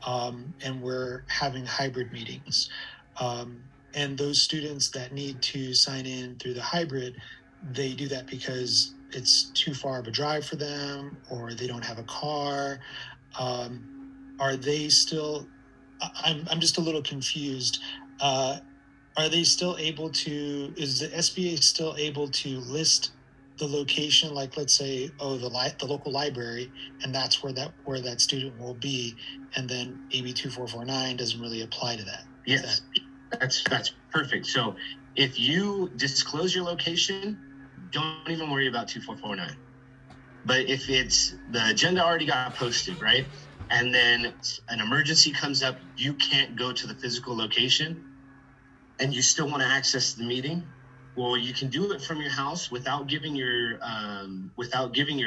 and we're having hybrid meetings. And those students that need to sign in through the hybrid, they do that because it's too far of a drive for them, or they don't have a car. Are they still? I'm just a little confused. Are they still able to? Is the SBA still able to list the location, like let's say, the local library, and that's where that student will be, and then AB 2449 doesn't really apply to that? Yes, that's perfect. So if you disclose your location, don't even worry about 2449. But if it's the agenda already got posted, right, and then an emergency comes up, you can't go to the physical location, and you still want to access the meeting, well, you can do it from your house without giving your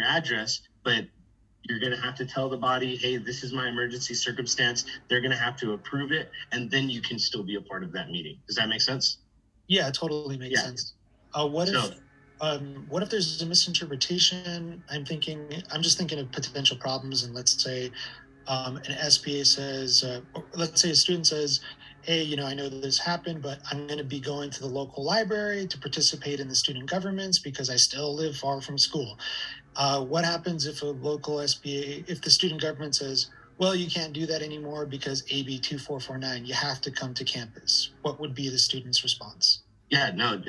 address, but you're going to have to tell the body, hey, this is my emergency circumstance. They're going to have to approve it, and then you can still be a part of that meeting. Does that make sense? Yeah, it totally makes sense. What if there's a misinterpretation? I'm just thinking of potential problems, and let's say an SBA says, let's say a student says, hey, I know that this happened, but I'm going to be going to the local library to participate in the student governments because I still live far from school. What happens if a local SBA, if the student government says, well, you can't do that anymore because AB 2449, you have to come to campus? What would be the student's response? Yeah, no,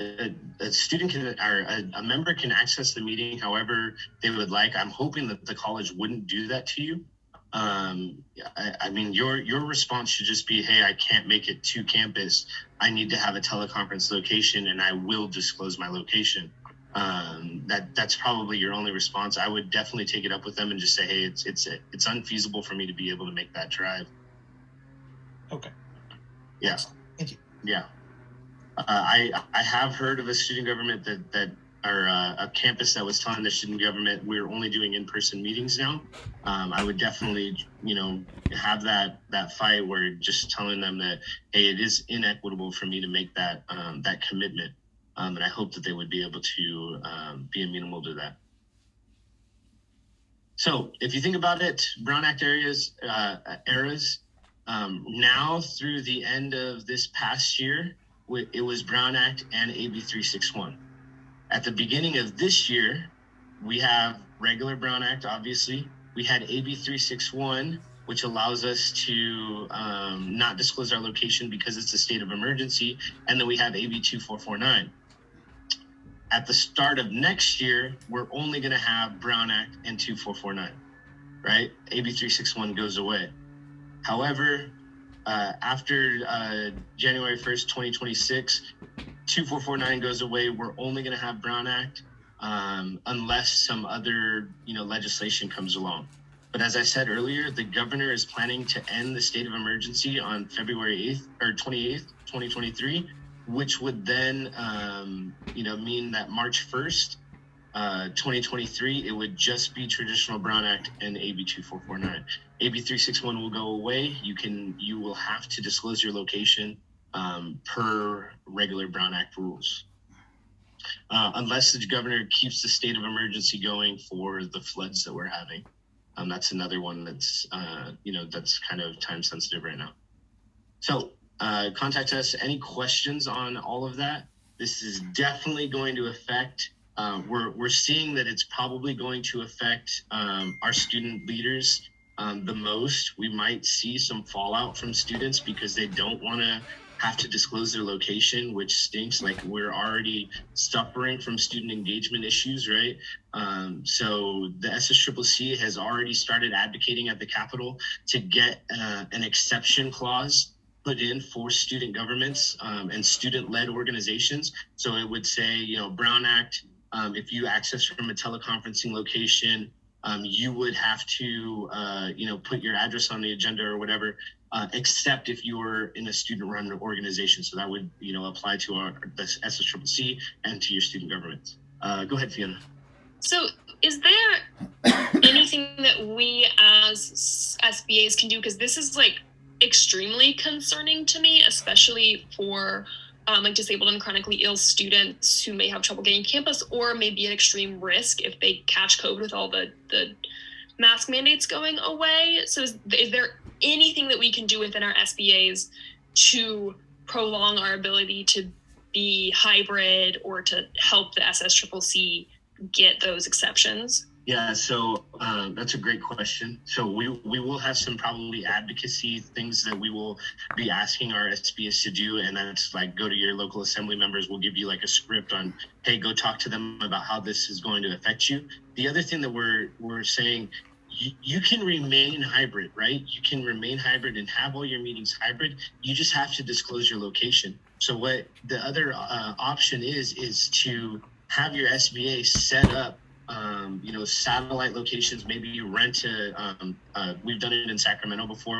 a student can, or a member can access the meeting however they would like. I'm hoping that the college wouldn't do that to you. I mean, your response should just be, hey, I can't make it to campus. I need to have a teleconference location, and I will disclose my location. That's probably your only response. I would definitely take it up with them and just say, hey, it's unfeasible for me to be able to make that drive. Okay. Yeah. Thank you. Yeah. I have heard of a student government that or a campus that was telling the student government we're only doing in-person meetings now. I would definitely, have that fight where just telling them that, hey, it is inequitable for me to make that commitment. And I hope that they would be able to be amenable to that. So if you think about it, Brown Act eras, now through the end of this past year, it was Brown Act and AB 361. At the beginning of this year, we have regular Brown Act, obviously. We had AB 361, which allows us to not disclose our location because it's a state of emergency. And then we have AB 2449. At the start of next year, we're only going to have Brown Act and 2449, right? AB 361 goes away. However, after January 1st, 2026, 2449 goes away. We're only going to have Brown Act unless some other legislation comes along. But as I said earlier, the governor is planning to end the state of emergency on February 8th or 28th, 2023, which would then, mean that March 1st, 2023, it would just be traditional Brown Act and AB 2449. AB 361 will go away. You will have to disclose your location per regular Brown Act rules. Unless the governor keeps the state of emergency going for the floods that we're having. That's another one that's, that's kind of time sensitive right now. So contact us. Any questions on all of that? This is definitely going to affect, we're seeing that it's probably going to affect our student leaders the most. We might see some fallout from students because they don't want to have to disclose their location, which stinks. Like, we're already suffering from student engagement issues, right? So the SSCCC has already started advocating at the Capitol to get an exception clause put in for student governments and student-led organizations. So it would say, Brown Act, if you access from a teleconferencing location, you would have to, put your address on the agenda or whatever, except if you were in a student-run organization. So that would, apply to the SSCCC and to your student governments. Go ahead, Fiona. So is there anything that we as SBAs can do? Because this is extremely concerning to me, especially for disabled and chronically ill students who may have trouble getting campus or may be at extreme risk if they catch COVID with all the mask mandates going away. So is there anything that we can do within our SBAs to prolong our ability to be hybrid or to help the SSCCC get those exceptions? Yeah, so that's a great question. So we will have some probably advocacy things that we will be asking our SBAs to do, and that's go to your local assembly members. We'll give you a script on, hey, go talk to them about how this is going to affect you. The other thing that we're saying, you can remain hybrid, right? You can remain hybrid and have all your meetings hybrid. You just have to disclose your location. So what the other option is to have your SBA set up satellite locations. Maybe you rent we've done it in Sacramento before,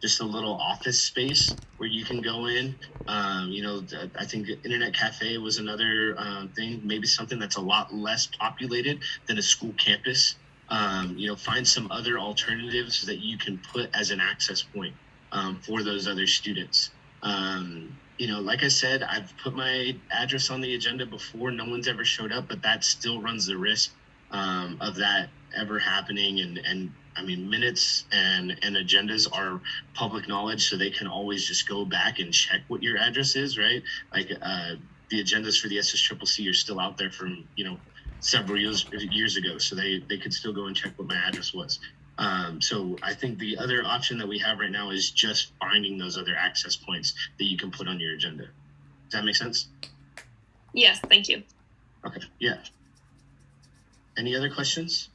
just a little office space where you can go in. I think Internet Cafe was another thing, maybe something that's a lot less populated than a school campus. Find some other alternatives that you can put as an access point for those other students. Like I said, I've put my address on the agenda before. No one's ever showed up, but that still runs the risk of that ever happening. And I mean, minutes and agendas are public knowledge, so they can always just go back and check what your address is, right? The agendas for the SSCCC are still out there from, several years ago, so they could still go and check what my address was. So I think the other option that we have right now is just finding those other access points that you can put on your agenda. Does that make sense? Yes, thank you. Okay, yeah. Any other questions?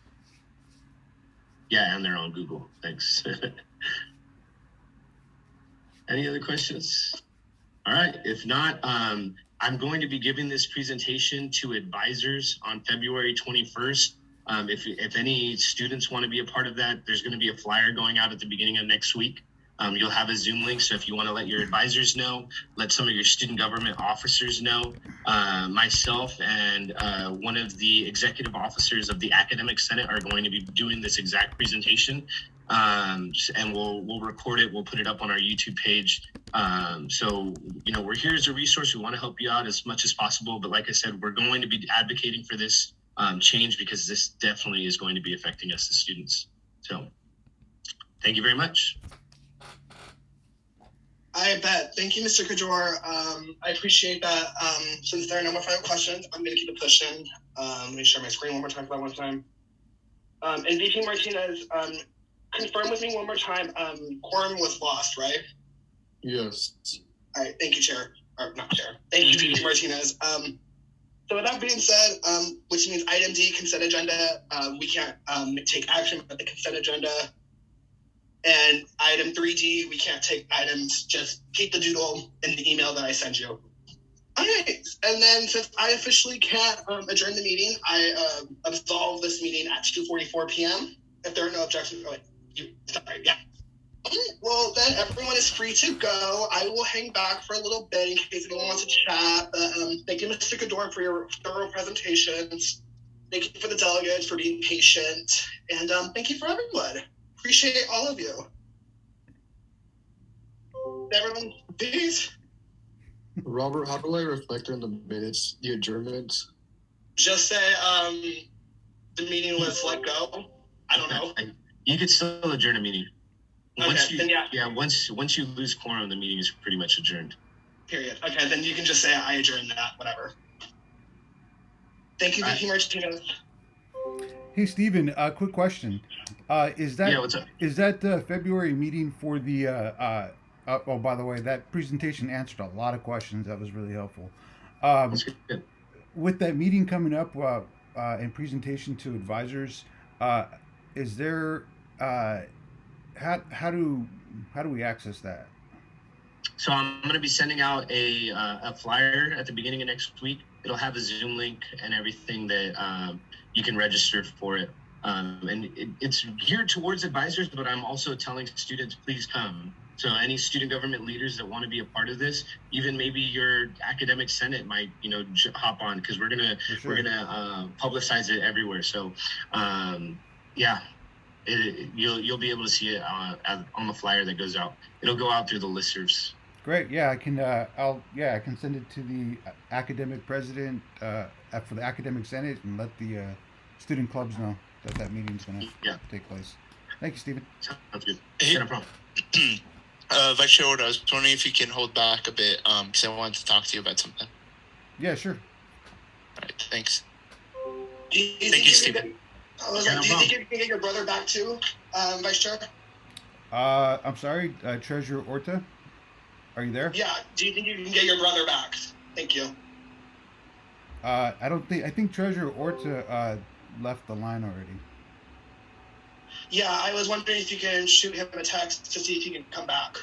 Yeah, and they're on Google. Thanks. Any other questions? All right, if not, I'm going to be giving this presentation to advisors on February 21st. If any students want to be a part of that, there's going to be a flyer going out at the beginning of next week. You'll have a Zoom link, so if you want to let your advisors know, let some of your student government officers know. Myself and one of the executive officers of the Academic Senate are going to be doing this exact presentation, and we'll record it. We'll put it up on our YouTube page. So we're here as a resource. We want to help you out as much as possible, but like I said, we're going to be advocating for this change because this definitely is going to be affecting us as students. So thank you very much. I bet. Thank you, Mr. Kajor. I appreciate that. Since there are no more final questions, I'm going to keep it pushing. Let me share my screen one more time for that one time. And VP Martinez, confirm with me one more time. Quorum was lost, right? Yes. All right. Thank you, Chair. Or not Chair. Thank you, VP Martinez. So with that being said, which means item D, consent agenda, we can't take action with the consent agenda. And item 3D, we can't take items, just keep the doodle in the email that I sent you. All right, and then since I officially can't adjourn the meeting, I absolve this meeting at 2:44 p.m. If there are no objections, sorry, yeah. Well, then everyone is free to go. I will hang back for a little bit in case anyone wants to chat. But thank you, Mr. Gador, for your thorough presentations. Thank you for the delegates for being patient. And thank you for everyone. Appreciate all of you. Everyone, please. Robert, how do I reflect on the minutes, the adjournment? Just say the meeting was let go. I don't know. You could still adjourn a meeting. Once Okay, once you lose quorum, the meeting is pretty much adjourned. Period. Okay, then you can just say I adjourn that, whatever. Thank you, VP Martinez. Hey, Stephen, quick question. Is that what's up? Is that the February meeting for the oh, by the way, that presentation answered a lot of questions. That was really helpful. That's good. With that meeting coming up and presentation to advisors, is there how do we access that? So I'm going to be sending out a flyer at the beginning of next week. It'll have a Zoom link and everything that you can register for it. And it's geared towards advisors, but I'm also telling students, please come. So any student government leaders that want to be a part of this, even maybe your academic senate might, hop on, because we're gonna publicize it everywhere. So, you'll be able to see it on the flyer that goes out. It'll go out through the listservs. Great. Yeah, I can. I can send it to the academic president for the academic senate and let the student clubs know that meeting's going to take place. Thank you, Stephen. Sounds good. Hey. No problem. Vice Chair Orta, I was wondering if you can hold back a bit, because I wanted to talk to you about something. Yeah, sure. All right, thanks. Thank you, Stephen. Do you think you can get your brother back too, Vice Chair? I'm sorry, Treasurer Orta, are you there? Yeah. Do you think you can get your brother back? Thank you. I think Treasurer Orta left the line already. Yeah, I was wondering if you can shoot him a text to see if he can come back.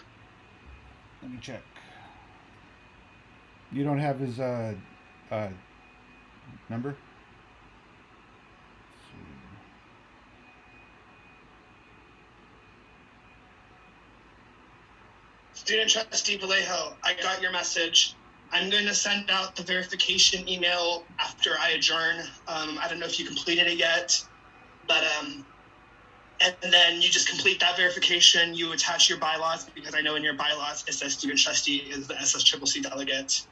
Let me check. You don't have his number? Student Trustee Vallejo, I got your message. I'm going to send out the verification email after I adjourn. I don't know if you completed it yet, but and then you just complete that verification. You attach your bylaws, because I know in your bylaws it says Student Trustee is the SSCCC delegate.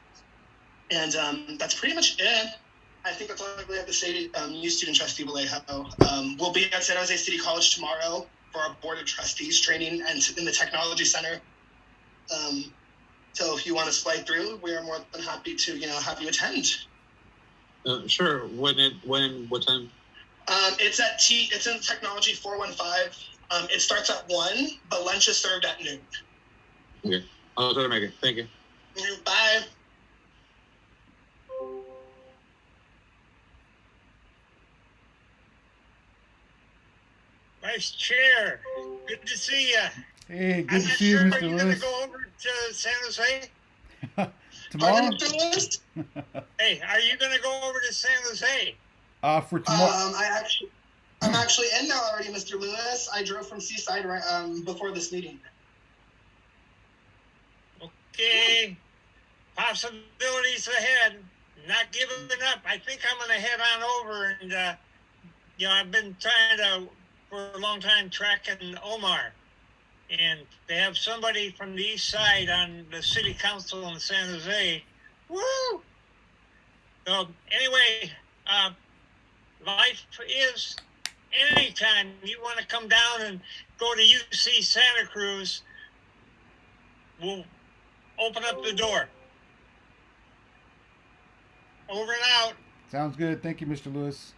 And that's pretty much it. I think that's all I really have to say to you, Student Trustee Vallejo. We'll be at San Jose City College tomorrow for our Board of Trustees training and in the Technology Center. So if you want to slide through, we are more than happy to, have you attend. Sure. What time? It's in Technology 415. It starts at 1, but lunch is served at noon. Okay. I'll try to make it. Thank you. Bye. Vice Chair, good to see you. Hey, good to see you, Mr. Are you Lewis. going to go over to San Jose? Tomorrow? Hey, are you going to go over to San Jose? For tomorrow. I'm actually in now already, Mr. Lewis. I drove from Seaside before this meeting. Okay. Possibilities ahead. Not giving up. I think I'm going to head on over and, I've been trying to, for a long time, tracking Omar. And they have somebody from the east side on the city council in San Jose. Woo! So anyway, life is, anytime you want to come down and go to UC Santa Cruz, we'll open up the door. Over and out. Sounds good. Thank you, Mr. Lewis.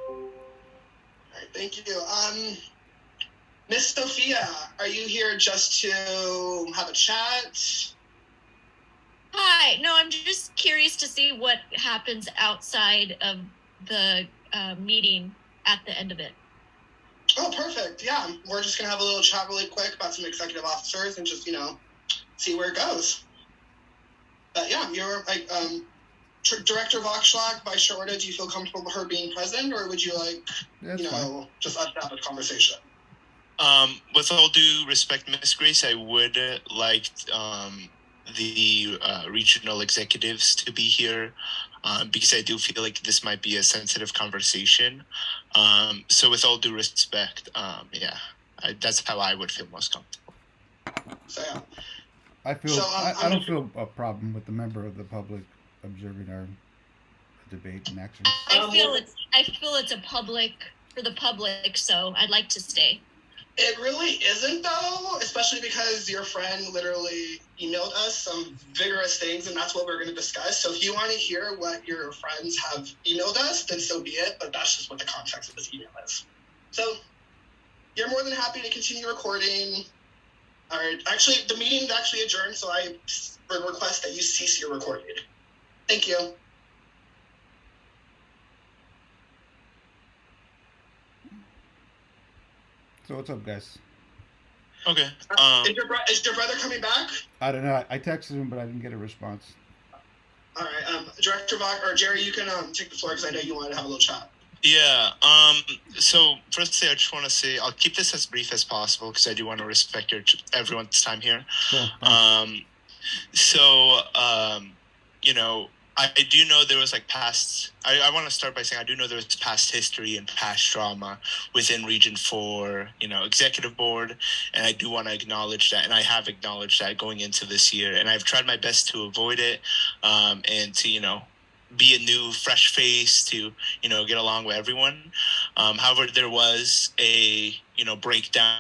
All right, thank you. Miss Sophia, are you here just to have a chat? Hi. No, I'm just curious to see what happens outside of the meeting at the end of it. Oh, perfect. Yeah, we're just going to have a little chat really quick about some executive officers and just, see where it goes. But yeah, you're Director Voxschlag, by Shorta, do you feel comfortable with her being present, or would you like, That's fine. just us to have a conversation? With all due respect, Miss Grace, I would like the regional executives to be here because I do feel like this might be a sensitive conversation. So with all due respect, that's how I would feel most comfortable. So yeah. I don't feel a problem with the member of the public observing our debate and actions. I feel it's a public for the public, so I'd like to stay. It really isn't, though, especially because your friend literally emailed us some vigorous things, and that's what we're going to discuss. So if you want to hear what your friends have emailed us, then so be it, but that's just what the context of this email is. So you're more than happy to continue recording. All right. Actually, the meeting's actually adjourned, so I request that you cease your recording. Thank you. So what's up, guys? Okay. Is your brother coming back? I don't know. I texted him, but I didn't get a response. All right. Director Vox or Jerry, you can take the floor because I know you wanted to have a little chat. Yeah. So firstly, I just want to say I'll keep this as brief as possible because I do want to respect everyone's time here. Cool. I do know there was like past. I want to start by saying I do know there was past history and past drama within Region 4, Executive Board, and I do want to acknowledge that, and I have acknowledged that going into this year, and I've tried my best to avoid it, and to be a new fresh face to get along with everyone. However, there was a breakdown